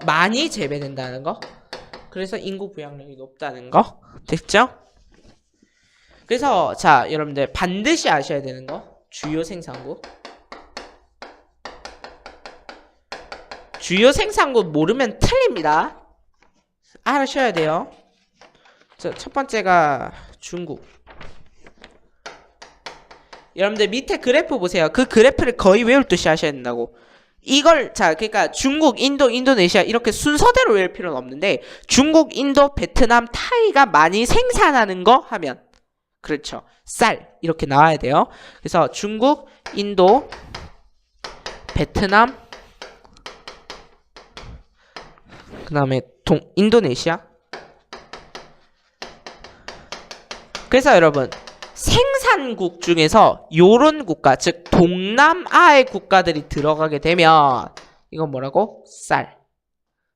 많이 재배된다는 거. 그래서 인구 부양력이 높다는 거. 됐죠? 그래서 자, 여러분들 반드시 아셔야 되는 거, 주요 생산국. 주요 생산국 모르면 틀립니다. 알아셔야 돼요. 자, 첫 번째가 중국. 여러분들 밑에 그래프 보세요. 그 그래프를 거의 외울 듯이 하셔야 된다고. 이걸, 자, 그러니까 중국, 인도, 인도네시아 이렇게 순서대로 외울 필요는 없는데, 중국, 인도, 베트남, 타이가 많이 생산하는 거 하면, 그렇죠, 쌀 이렇게 나와야 돼요. 그래서 중국, 인도, 베트남, 그 다음에 인도네시아. 그래서 여러분, 생산국 중에서 요런 국가, 즉 동남아의 국가들이 들어가게 되면 이건 뭐라고? 쌀.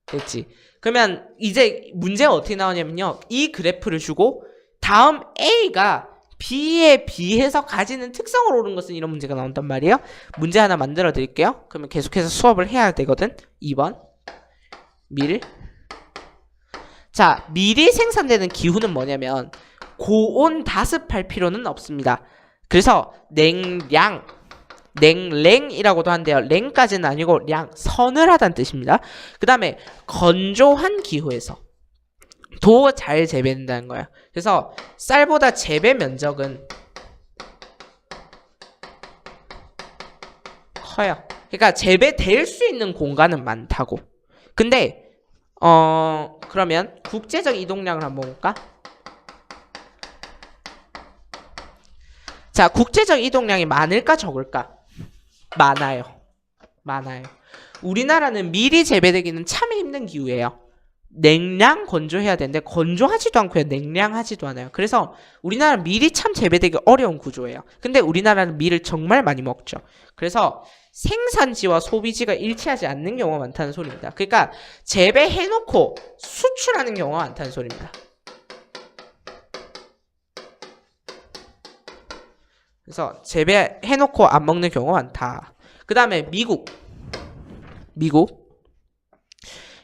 됐지? 그러면 이제 문제가 어떻게 나오냐면요, 이 그래프를 주고 다음 A가 B에 비해서 가지는 특성을 오른 것은 이런 문제가 나온단 말이에요. 문제 하나 만들어 드릴게요. 그러면 계속해서 수업을 해야 되거든. 2번 밀. 자, 밀이 생산되는 기후는 뭐냐면 고온 다습할 필요는 없습니다. 그래서 냉량, 냉랭이라고도 한대요. 랭까지는 아니고 량, 서늘하다는 뜻입니다. 그 다음에 건조한 기후에서 더 잘 재배된다는 거예요. 그래서 쌀보다 재배 면적은 커요. 그러니까 재배될 수 있는 공간은 많다고. 근데 그러면 국제적 이동량을 한번 볼까? 자, 국제적 이동량이 많을까 적을까? 많아요. 많아요. 우리나라는 밀이 재배되기는 참 힘든 기후예요. 냉량 건조해야 되는데 건조하지도 않고요, 냉량하지도 않아요. 그래서 우리나라는 밀이 참 재배되기 어려운 구조예요. 근데 우리나라는 밀을 정말 많이 먹죠. 그래서 생산지와 소비지가 일치하지 않는 경우가 많다는 소리입니다. 그러니까 재배해놓고 수출하는 경우가 많다는 소리입니다. 그래서 재배해놓고 안 먹는 경우가 많다. 그 다음에 미국.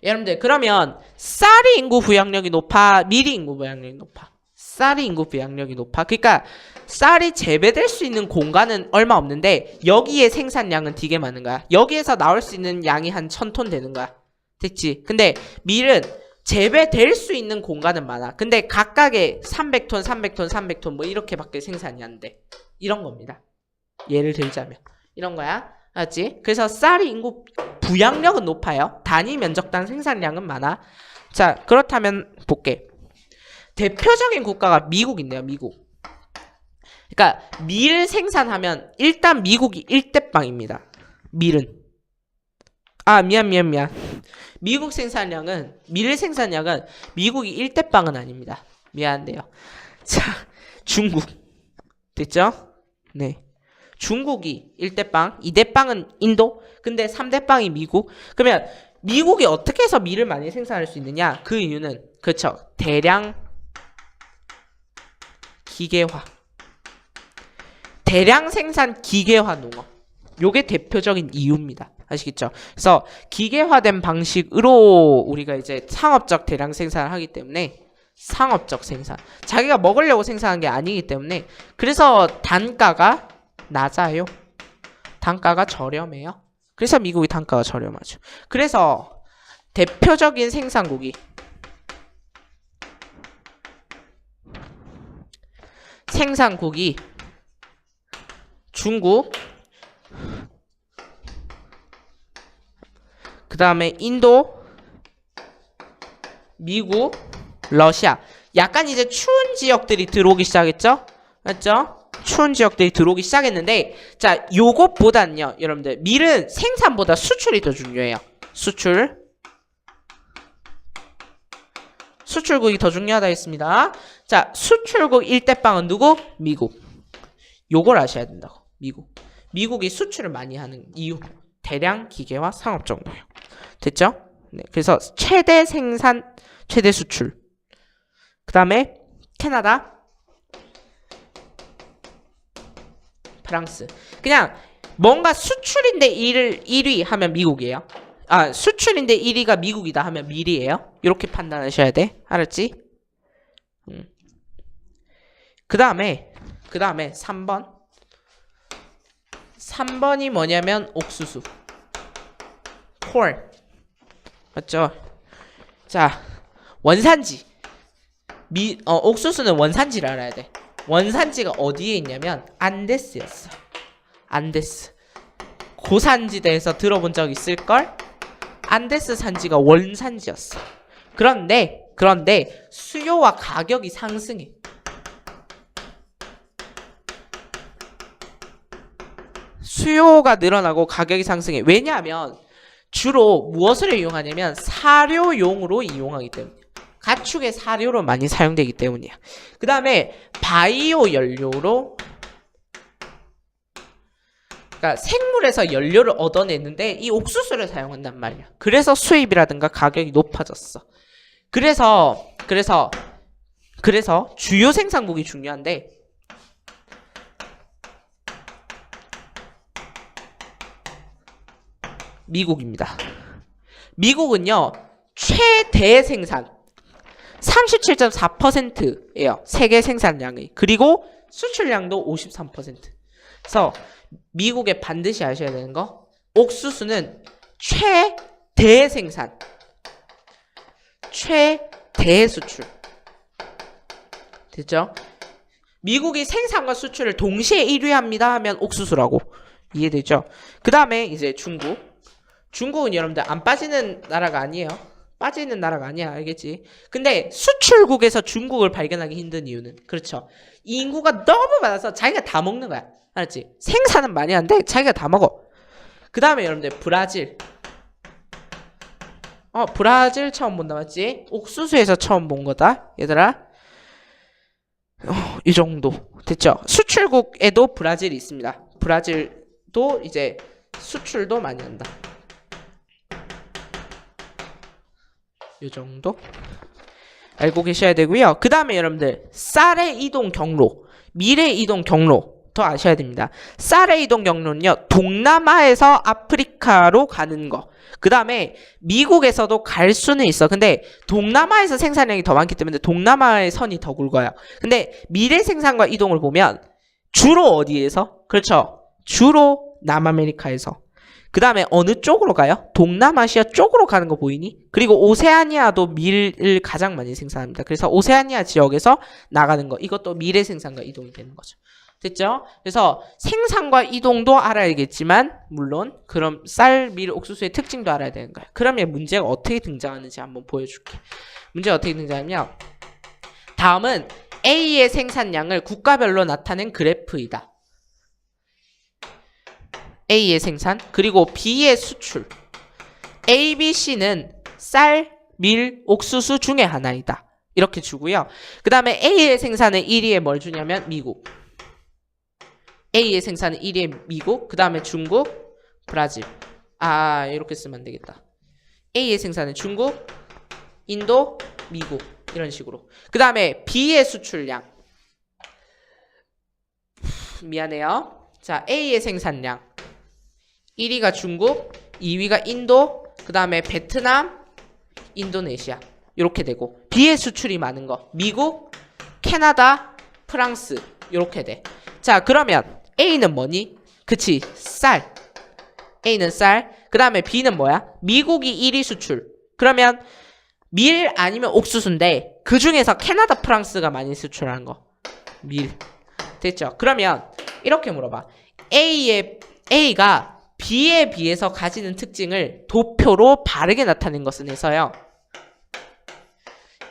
여러분들 그러면 쌀이 인구 부양력이 높아? 밀이 인구 부양력이 높아? 쌀이 인구 부양력이 높아? 그러니까 쌀이 재배될 수 있는 공간은 얼마 없는데 여기에 생산량은 되게 많은 거야. 여기에서 나올 수 있는 양이 한 1000톤 되는 거야. 됐지? 근데 밀은 재배될 수 있는 공간은 많아. 근데 각각의 300톤, 300톤, 300톤 뭐 이렇게밖에 생산이 안 돼. 이런 겁니다. 예를 들자면 이런 거야. 알았지? 그래서 쌀이 인구 부양력은 높아요. 단위 면적당 생산량은 많아. 자, 그렇다면 볼게. 대표적인 국가가 미국인데요. 미국. 그러니까 밀 생산하면 일단 미국이 1대빵입니다. 밀은. 아, 미안. 미국 생산량은 밀 생산량은 미국이 1대빵은 아닙니다. 미안한데요. 자, 중국. 됐죠? 네. 중국이 1대빵, 2대빵은 인도, 근데 3대빵이 미국. 그러면 미국이 어떻게 해서 밀을 많이 생산할 수 있느냐? 그 이유는 그렇죠. 대량 기계화. 대량 생산 기계화 농업. 요게 대표적인 이유입니다. 아시겠죠? 그래서 기계화된 방식으로 우리가 이제 상업적 대량 생산을 하기 때문에 상업적 생산. 자기가 먹으려고 생산한 게 아니기 때문에 그래서 단가가 낮아요. 단가가 저렴해요. 그래서 미국이 단가가 저렴하죠. 그래서 대표적인 생산국이 중국, 그 다음에 인도, 미국, 러시아. 약간 이제 추운 지역들이 들어오기 시작했죠? 맞죠? 추운 지역들이 들어오기 시작했는데, 자, 요것보다는요, 여러분들, 밀은 생산보다 수출이 더 중요해요. 수출국이 더 중요하다 했습니다. 자, 수출국 1대빵은 누구? 미국. 요걸 아셔야 된다고. 미국이 수출을 많이 하는 이유. 대량 기계화 상업적 노력. 됐죠? 네, 그래서 최대 생산, 최대 수출. 그 다음에 캐나다, 프랑스. 그냥 뭔가 수출인데 1위 하면 미국이에요. 아, 수출인데 1위가 미국이다 하면 밀이에요. 이렇게 판단하셔야 돼. 알았지? 그 다음에 3번. 3번이 뭐냐면 옥수수. 콜. 맞죠? 자, 원산지. 옥수수는 원산지를 알아야 돼. 원산지가 어디에 있냐면 안데스였어. 안데스. 고산지대에서 들어본 적 있을걸? 안데스 산지가 원산지였어. 그런데 수요와 가격이 상승해. 수요가 늘어나고 가격이 상승해. 왜냐하면 주로 무엇을 이용하냐면 사료용으로 이용하기 때문에. 가축의 사료로 많이 사용되기 때문이야. 그 다음에 바이오 연료로, 그러니까 생물에서 연료를 얻어내는데 이 옥수수를 사용한단 말이야. 그래서 수입이라든가 가격이 높아졌어. 그래서 주요 생산국이 중요한데 미국입니다. 미국은요 최대 생산 37.4%예요. 세계 생산량이. 그리고 수출량도 53%. 그래서 미국에 반드시 아셔야 되는 거, 옥수수는 최대 생산, 최대 수출. 됐죠? 미국이 생산과 수출을 동시에 1위 합니다 하면 옥수수라고. 이해되죠? 그 다음에 이제 중국은 여러분들 안 빠지는 나라가 아니에요. 빠지는 나라가 아니야. 알겠지? 근데 수출국에서 중국을 발견하기 힘든 이유는, 그렇죠, 인구가 너무 많아서 자기가 다 먹는 거야. 알았지? 생산은 많이 하는데 자기가 다 먹어. 그 다음에 여러분들 브라질. 브라질 처음 본다 맞지? 옥수수에서 처음 본 거다 얘들아. 이 정도 됐죠? 수출국에도 브라질이 있습니다. 브라질도 이제 수출도 많이 한다. 이 정도 알고 계셔야 되고요. 그 다음에 여러분들 쌀의 이동 경로, 밀의 이동 경로 더 아셔야 됩니다. 쌀의 이동 경로는요, 동남아에서 아프리카로 가는 거. 그 다음에 미국에서도 갈 수는 있어. 근데 동남아에서 생산량이 더 많기 때문에 동남아의 선이 더 굵어요. 근데 밀의 생산과 이동을 보면 주로 어디에서? 그렇죠. 주로 남아메리카에서. 그 다음에 어느 쪽으로 가요? 동남아시아 쪽으로 가는 거 보이니? 그리고 오세아니아도 밀을 가장 많이 생산합니다. 그래서 오세아니아 지역에서 나가는 거. 이것도 밀의 생산과 이동이 되는 거죠. 됐죠? 그래서 생산과 이동도 알아야겠지만 물론 그럼 쌀, 밀, 옥수수의 특징도 알아야 되는 거예요. 그러면 문제가 어떻게 등장하는지 한번 보여줄게. 문제가 어떻게 등장하냐면 다음은 A의 생산량을 국가별로 나타낸 그래프이다. A의 생산 그리고 B의 수출. A, B, C는 쌀, 밀, 옥수수 중에 하나이다. 이렇게 주고요. 그 다음에 A의 생산은 1위에 뭘 주냐면 미국. A의 생산은 1위에 미국, 그 다음에 중국, 브라질. 이렇게 쓰면 안 되겠다. A의 생산은 중국, 인도, 미국. 이런 식으로. 그 다음에 B의 수출량. 미안해요. 자, A의 생산량. 1위가 중국, 2위가 인도, 그 다음에 베트남, 인도네시아. 이렇게 되고 B의 수출이 많은 거. 미국, 캐나다, 프랑스. 이렇게 돼. 자, 그러면 A는 뭐니? 그치, 쌀. A는 쌀. 그 다음에 B는 뭐야? 미국이 1위 수출. 그러면 밀 아니면 옥수수인데 그 중에서 캐나다, 프랑스가 많이 수출하는 거. 밀. 됐죠? 그러면 이렇게 물어봐. A가 B에 비해서 가지는 특징을 도표로 바르게 나타낸 것은 해서요.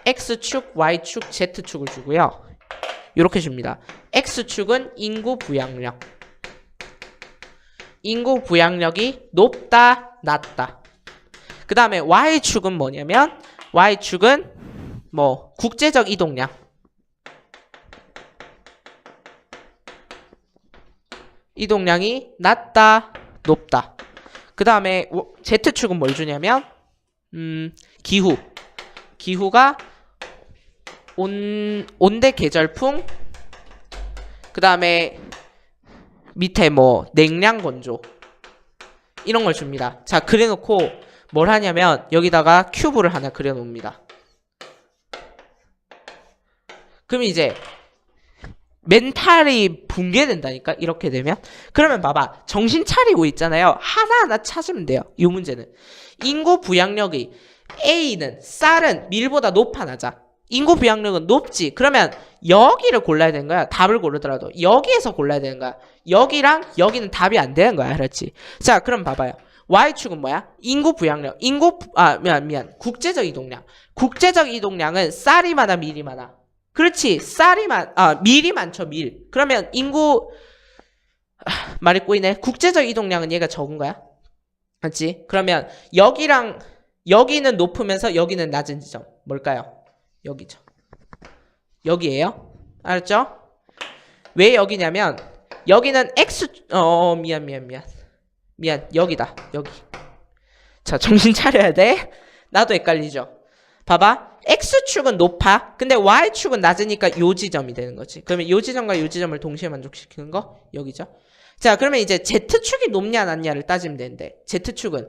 X축, Y축, Z축을 주고요. 이렇게 줍니다. X축은 인구 부양력. 인구 부양력이 높다, 낮다. 그 다음에 Y축은 뭐냐면 Y축은 국제적 이동량. 이동량이 낮다, 높다. 그 다음에 Z축은 뭘 주냐면 기후. 기후가 온대 계절풍. 그 다음에 밑에 냉량 건조. 이런 걸 줍니다. 자, 그래놓고 뭘 하냐면 여기다가 큐브를 하나 그려놓습니다. 그럼 이제 멘탈이 붕괴된다니까 이렇게 되면. 그러면 봐봐, 정신 차리고 있잖아요. 하나하나 찾으면 돼요. 이 문제는 인구 부양력이 A는 쌀은 밀보다 높아, 낮아? 인구 부양력은 높지. 그러면 여기를 골라야 되는 거야. 답을 고르더라도 여기에서 골라야 되는 거야. 여기랑 여기는 답이 안 되는 거야. 알았지? 자, 그럼 봐봐요. Y축은 뭐야? 인구 부양력. 국제적 이동량. 국제적 이동량은 쌀이 많아, 밀이 많아? 그렇지. 밀이 많죠, 밀. 그러면 인구 말이 꼬이네. 국제적 이동량은 얘가 적은 거야. 맞지? 그러면 여기는 높으면서 여기는 낮은 지점. 뭘까요? 여기죠. 여기에요. 알았죠? 왜 여기냐면 여기는 미안. 여기다. 여기. 자, 정신 차려야 돼. 나도 헷갈리죠? 봐봐. X축은 높아. 근데 Y축은 낮으니까 요 지점이 되는 거지. 그러면 요 지점과 요 지점을 동시에 만족시키는 거 여기죠. 자, 그러면 이제 Z축이 높냐 낮냐를 따지면 되는데 Z축은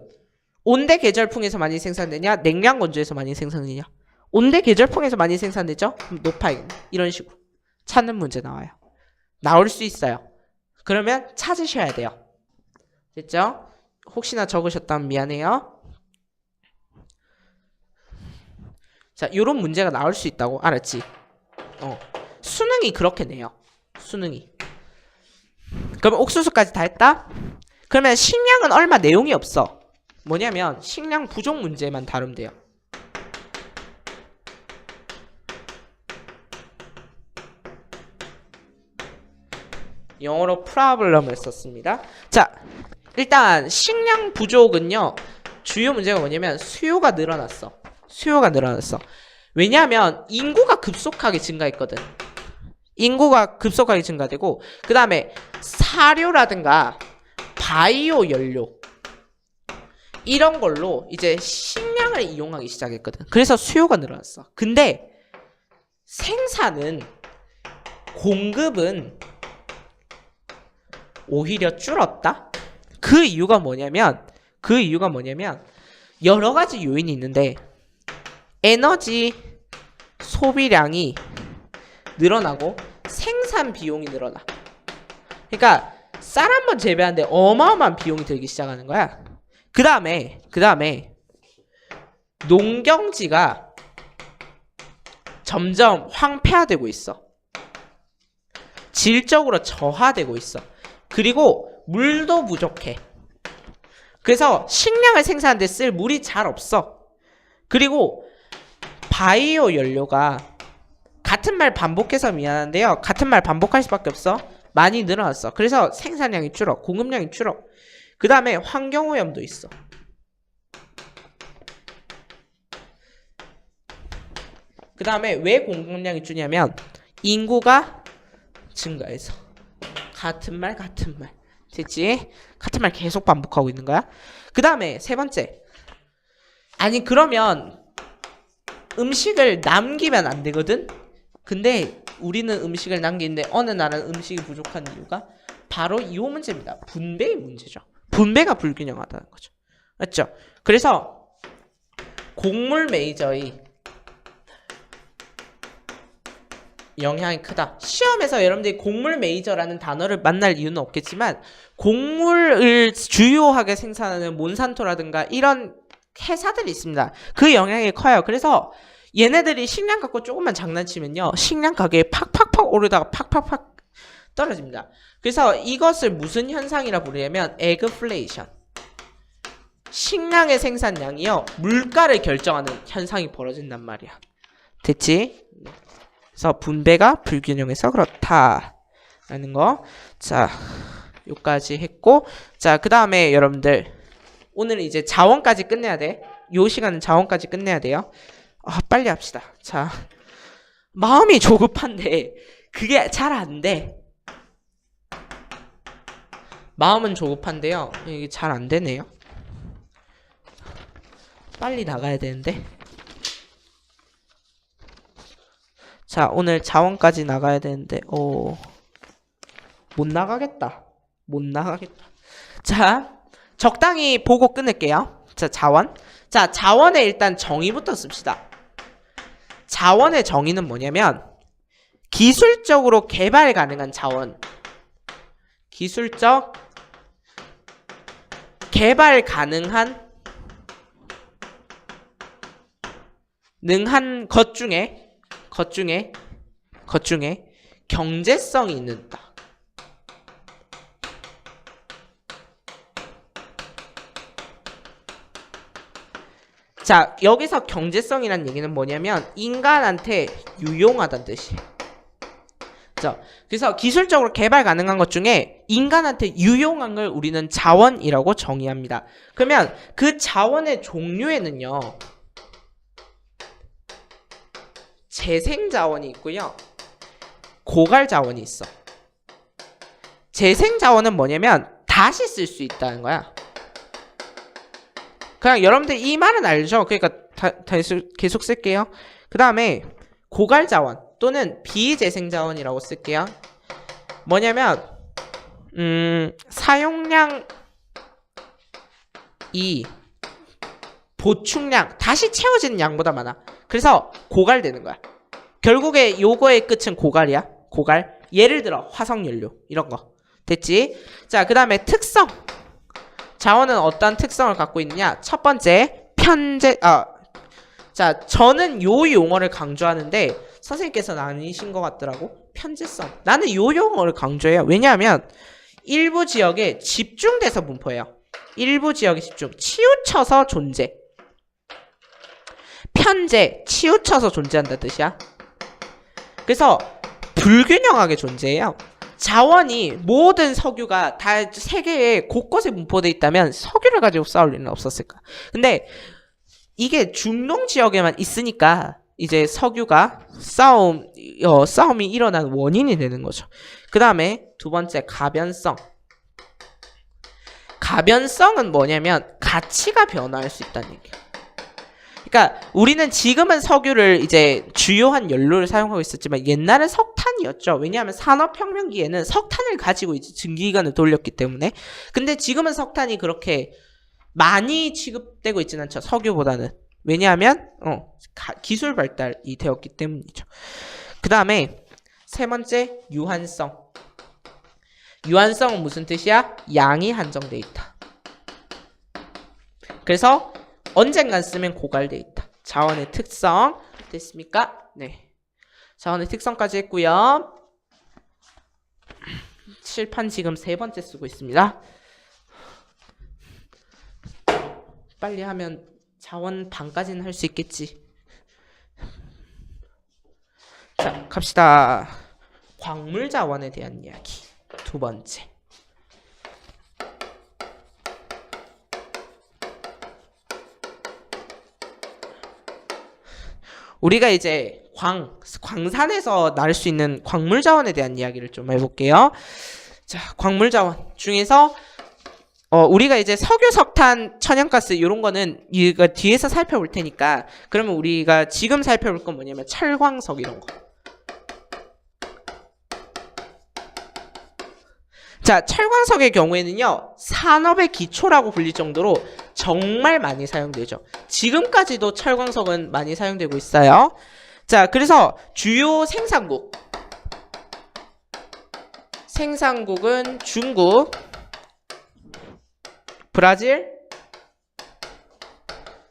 온대 계절풍에서 많이 생산되냐, 냉량 건조에서 많이 생산되냐? 온대 계절풍에서 많이 생산되죠? 그럼 높아야겠네. 이런 식으로 찾는 문제 나와요. 나올 수 있어요. 그러면 찾으셔야 돼요. 됐죠? 혹시나 적으셨다면 미안해요. 자, 요런 문제가 나올 수 있다고. 알았지? 수능이 그렇게 내요. 수능이. 그러면 옥수수까지 다 했다? 그러면 식량은 얼마 내용이 없어. 뭐냐면 식량 부족 문제만 다루면 돼요. 영어로 problem을 썼습니다. 자, 일단 식량 부족은요, 주요 문제가 뭐냐면 수요가 늘어났어. 왜냐하면 인구가 급속하게 증가했거든. 인구가 급속하게 증가되고, 그 다음에 사료라든가 바이오 연료 이런 걸로 이제 식량을 이용하기 시작했거든. 그래서 수요가 늘어났어. 근데 생산은 공급은 오히려 줄었다. 그 이유가 뭐냐면 여러 가지 요인이 있는데 에너지 소비량이 늘어나고 생산 비용이 늘어나. 그러니까 쌀 한 번 재배하는데 어마어마한 비용이 들기 시작하는 거야. 그 다음에 농경지가 점점 황폐화되고 있어. 질적으로 저하되고 있어. 그리고 물도 부족해. 그래서 식량을 생산하는데 쓸 물이 잘 없어. 그리고 바이오 연료가 같은 말 반복해서 미안한데요. 같은 말 반복할 수밖에 없어. 많이 늘어났어. 그래서 생산량이 줄어. 공급량이 줄어. 그 다음에 환경오염도 있어. 그 다음에 왜 공급량이 줄냐면 인구가 증가해서. 같은 말 됐지? 같은 말 계속 반복하고 있는 거야. 그 다음에 세 번째. 아니 그러면 음식을 남기면 안 되거든? 근데 우리는 음식을 남기는데 어느 나라는 음식이 부족한 이유가 바로 이 문제입니다. 분배의 문제죠. 분배가 불균형하다는 거죠. 맞죠? 그래서 곡물 메이저의 영향이 크다. 시험에서 여러분들이 곡물 메이저라는 단어를 만날 이유는 없겠지만 곡물을 주요하게 생산하는 몬산토라든가 이런 회사들이 있습니다. 그 영향이 커요. 그래서 얘네들이 식량 갖고 조금만 장난치면요. 식량 가격이 팍팍팍 오르다가 팍팍팍 떨어집니다. 그래서 이것을 무슨 현상이라 부르냐면 에그플레이션. 식량의 생산량이요. 물가를 결정하는 현상이 벌어진단 말이야. 됐지? 그래서 분배가 불균형해서 그렇다라는 거. 자, 요까지 했고, 자, 그 다음에 여러분들 오늘 이제 자원까지 끝내야 돼. 요 시간은 자원까지 끝내야 돼요. 빨리 합시다. 자, 마음이 조급한데 그게 잘 안 돼. 마음은 조급한데요. 이게 잘 안 되네요. 빨리 나가야 되는데. 자, 오늘 자원까지 나가야 되는데, 못 나가겠다. 자, 적당히 보고 끊을게요. 자, 자원. 자, 자원의 일단 정의부터 씁시다. 자원의 정의는 뭐냐면, 기술적으로 개발 가능한 자원. 기술적 개발 가능한 것 중에 경제성이 있는다. 자, 여기서 경제성이란 얘기는 뭐냐면 인간한테 유용하다는 뜻이에요. 그래서 기술적으로 개발 가능한 것 중에 인간한테 유용한 걸 우리는 자원이라고 정의합니다. 그러면 그 자원의 종류에는요. 재생자원이 있고요. 고갈자원이 있어. 재생자원은 뭐냐면 다시 쓸 수 있다는 거야. 그냥 여러분들 이 말은 알죠? 그러니까 계속 쓸게요. 그 다음에 고갈자원 또는 비재생자원이라고 쓸게요. 뭐냐면 사용량이 보충량 다시 채워지는 양보다 많아. 그래서 고갈되는 거야. 결국에 요거의 끝은 고갈이야. 고갈. 예를 들어 화석연료 이런 거. 됐지? 자, 그 다음에 특성. 자원은 어떤 특성을 갖고 있느냐? 첫 번째 자, 저는 요 용어를 강조하는데 선생님께서는 아니신 것 같더라고. 편제성. 나는 요 용어를 강조해요. 왜냐하면 일부 지역에 집중돼서 분포해요. 일부 지역에 집중. 치우쳐서 존재. 편제, 치우쳐서 존재한다는 뜻이야. 그래서 불균형하게 존재해요. 자원이 모든 석유가 다 세계에 곳곳에 분포되어 있다면 석유를 가지고 싸울 일은 없었을까. 근데 이게 중동 지역에만 있으니까 이제 석유가 싸움이 일어나는 원인이 되는 거죠. 그 다음에 두 번째 가변성. 가변성은 뭐냐면 가치가 변화할 수 있다는 얘기야. 그러니까 우리는 지금은 석유를 이제 주요한 연료를 사용하고 있었지만 옛날엔 석탄이었죠. 왜냐하면 산업혁명기에는 석탄을 가지고 이제 증기기관을 돌렸기 때문에. 근데 지금은 석탄이 그렇게 많이 취급되고 있지는 않죠. 석유보다는. 왜냐하면 기술 발달이 되었기 때문이죠. 그 다음에 세 번째 유한성. 유한성은 무슨 뜻이야? 양이 한정돼 있다. 그래서 언젠간 쓰면 고갈돼 있다. 자원의 특성 됐습니까? 네. 자원의 특성까지 했고요. 칠판 지금 세 번째 쓰고 있습니다. 빨리 하면 자원 반까지는 할 수 있겠지. 자, 갑시다. 광물 자원에 대한 이야기. 두 번째. 우리가 이제 광산에서 날 수 있는 광물 자원에 대한 이야기를 좀 해볼게요. 자, 광물 자원 중에서 우리가 이제 석유, 석탄, 천연가스 이런 거는 이거 뒤에서 살펴볼 테니까 그러면 우리가 지금 살펴볼 건 뭐냐면 철광석 이런 거. 자, 철광석의 경우에는요, 산업의 기초라고 불릴 정도로 정말 많이 사용되죠. 지금까지도 철광석은 많이 사용되고 있어요. 자, 그래서 주요 생산국. 생산국은 중국, 브라질.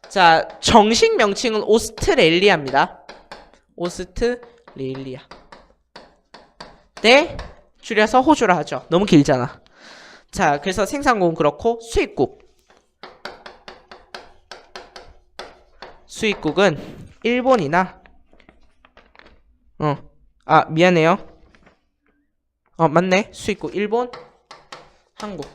자, 정식 명칭은 오스트레일리아입니다. 오스트레일리아. 네. 줄여서 호주라 하죠. 너무 길잖아. 자, 그래서 생산국은 그렇고 수입국은 일본이나 미안해요. 맞네. 수입국 일본, 한국.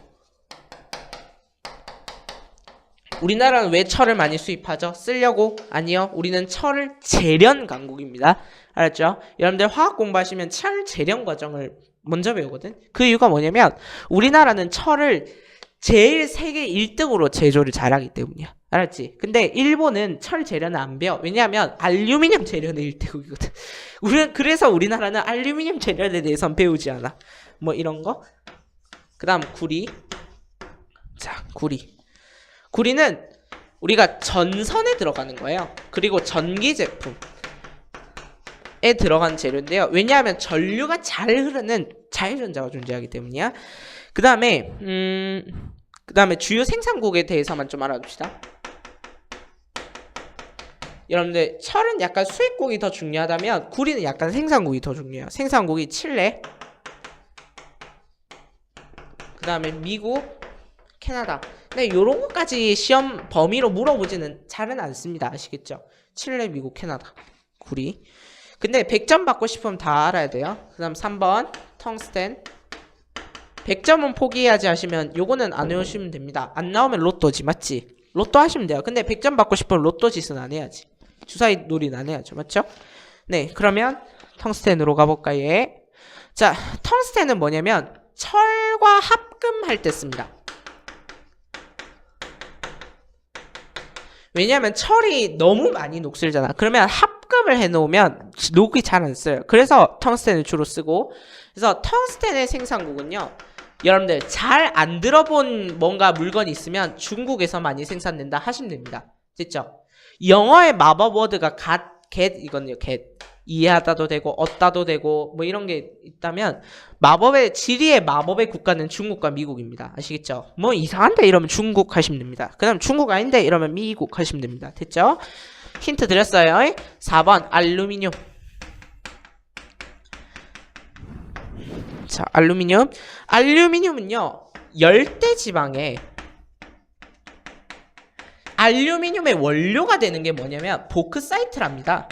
우리나라는 왜 철을 많이 수입하죠? 쓰려고? 아니요. 우리는 철을 재련 강국입니다. 알았죠? 여러분들 화학 공부하시면 철 재련 과정을 먼저 배우거든. 그 이유가 뭐냐면 우리나라는 철을 제일 세계 1등으로 제조를 잘하기 때문이야. 알았지? 근데 일본은 철 재련을 안 배워. 왜냐하면 알루미늄 재련의 1등국이거든. 그래서 우리나라는 알루미늄 재련에 대해서는 배우지 않아. 뭐 이런 거. 그 다음 구리. 자, 구리는 우리가 전선에 들어가는 거예요. 그리고 전기 제품에 들어간 재료인데요. 왜냐하면 전류가 잘 흐르는 자유전자가 존재하기 때문이야. 그 다음에 주요 생산국에 대해서만 좀 알아둡시다. 여러분들 철은 약간 수입국이 더 중요하다면 구리는 약간 생산국이 더 중요해요. 생산국이 칠레, 그 다음에 미국, 캐나다. 근데 요런 것까지 시험 범위로 물어보지는 잘은 않습니다. 아시겠죠? 칠레, 미국, 캐나다. 구리. 근데 100점 받고 싶으면 다 알아야 돼요. 그 다음 3번 텅스텐. 100점은 포기해야지 하시면 요거는 안 외우시면 됩니다. 안 나오면 로또지, 맞지? 로또 하시면 돼요. 근데 100점 받고 싶으면 로또 짓은 안 해야지. 주사위 놀이는 안 해야죠. 맞죠? 네, 그러면 텅스텐으로 가볼까요? 예. 자, 텅스텐은 뭐냐면 철과 합금할 때 씁니다. 왜냐하면 철이 너무 많이 녹슬잖아. 그러면 합금을 해놓으면 녹이 잘 안 써요. 그래서 텅스텐을 주로 쓰고. 그래서 텅스텐의 생산국은요, 여러분들 잘 안 들어본 뭔가 물건이 있으면 중국에서 많이 생산된다 하시면 됩니다. 됐죠? 영어의 마법 워드가 get 이거는요. get. 이해하다도 되고 얻다도 되고 뭐 이런 게 있다면 지리의 마법의 국가는 중국과 미국입니다. 아시겠죠? 뭐 이상한데 이러면 중국 하시면 됩니다. 그 다음 중국 아닌데 이러면 미국 하시면 됩니다. 됐죠? 힌트 드렸어요. 4번 알루미늄. 자, 알루미늄은요 열대 지방에 알루미늄의 원료가 되는 게 뭐냐면 보크사이트랍니다.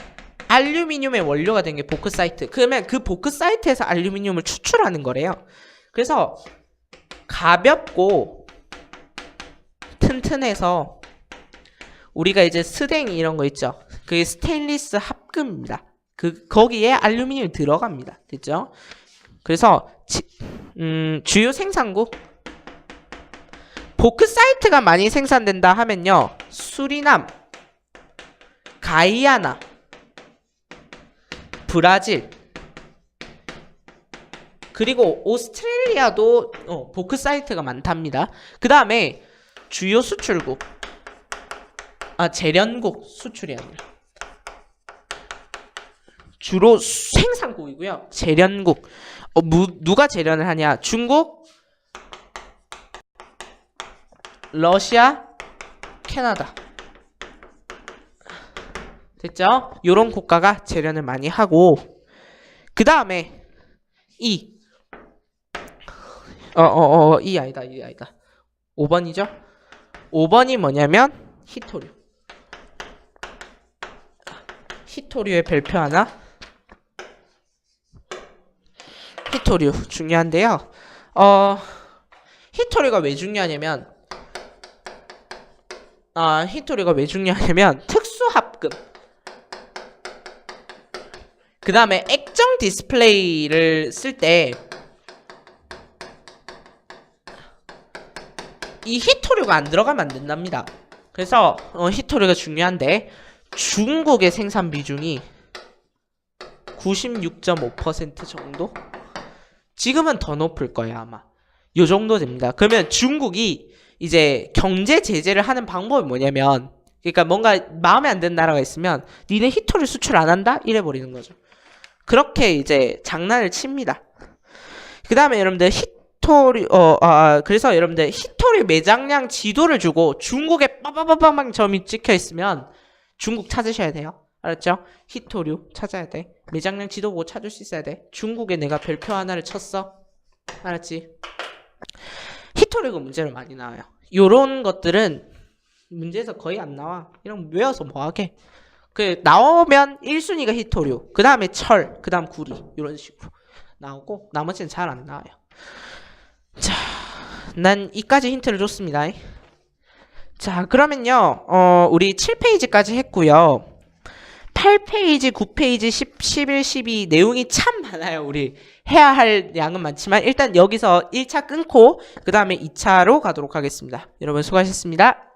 알루미늄의 원료가 된 게 보크사이트. 그러면 그 보크사이트에서 알루미늄을 추출하는 거래요. 그래서 가볍고 튼튼해서 우리가 이제 스댕 이런 거 있죠. 그게 스테인리스 합금입니다. 거기에 알루미늄이 들어갑니다. 됐죠? 그래서 주요 생산국 보크사이트가 많이 생산된다 하면요. 수리남, 가이아나, 브라질, 그리고 오스트레일리아도 보크사이트가 많답니다. 그 다음에 주요 수출국, 재련국 수출이 아니라 주로 생산국이고요. 재련국. 누가 재련을 하냐? 중국, 러시아, 캐나다. 됐죠? 요런 국가가 재련을 많이 하고, 그 다음에 이 아니다. 5번이죠? 5번이 뭐냐면 히토류. 히토류의 별표 하나. 히토류 중요한데요. 히토류가 왜 중요하냐면 특수합금, 그 다음에 액정 디스플레이를 쓸 때 이 히토류가 안 들어가면 안 된답니다. 그래서 히토류가 중요한데 중국의 생산 비중이 96.5% 정도? 지금은 더 높을 거예요, 아마. 요 정도 됩니다. 그러면 중국이 이제 경제 제재를 하는 방법이 뭐냐면, 그러니까 뭔가 마음에 안 드는 나라가 있으면 니네 히토류 수출 안 한다? 이래 버리는 거죠. 그렇게 이제 장난을 칩니다. 그 다음에 여러분들 그래서 여러분들 히토류 매장량 지도를 주고 중국에 빠바바바방 점이 찍혀 있으면 중국 찾으셔야 돼요. 알았죠? 히토류 찾아야 돼. 매장량 지도 보고 찾을 수 있어야 돼. 중국에 내가 별표 하나를 쳤어. 알았지? 히토류가 문제로 많이 나와요. 요런 것들은 문제에서 거의 안 나와. 이런 외워서 뭐하게. 나오면 1순위가 히토류, 그 다음에 철, 그 다음 구리, 이런 식으로 나오고 나머지는 잘 안 나와요. 자, 난 이까지 힌트를 줬습니다. 자, 그러면요, 우리 7페이지까지 했고요. 8페이지, 9페이지, 10, 11, 12 내용이 참 많아요. 우리 해야 할 양은 많지만 일단 여기서 1차 끊고 그 다음에 2차로 가도록 하겠습니다. 여러분 수고하셨습니다.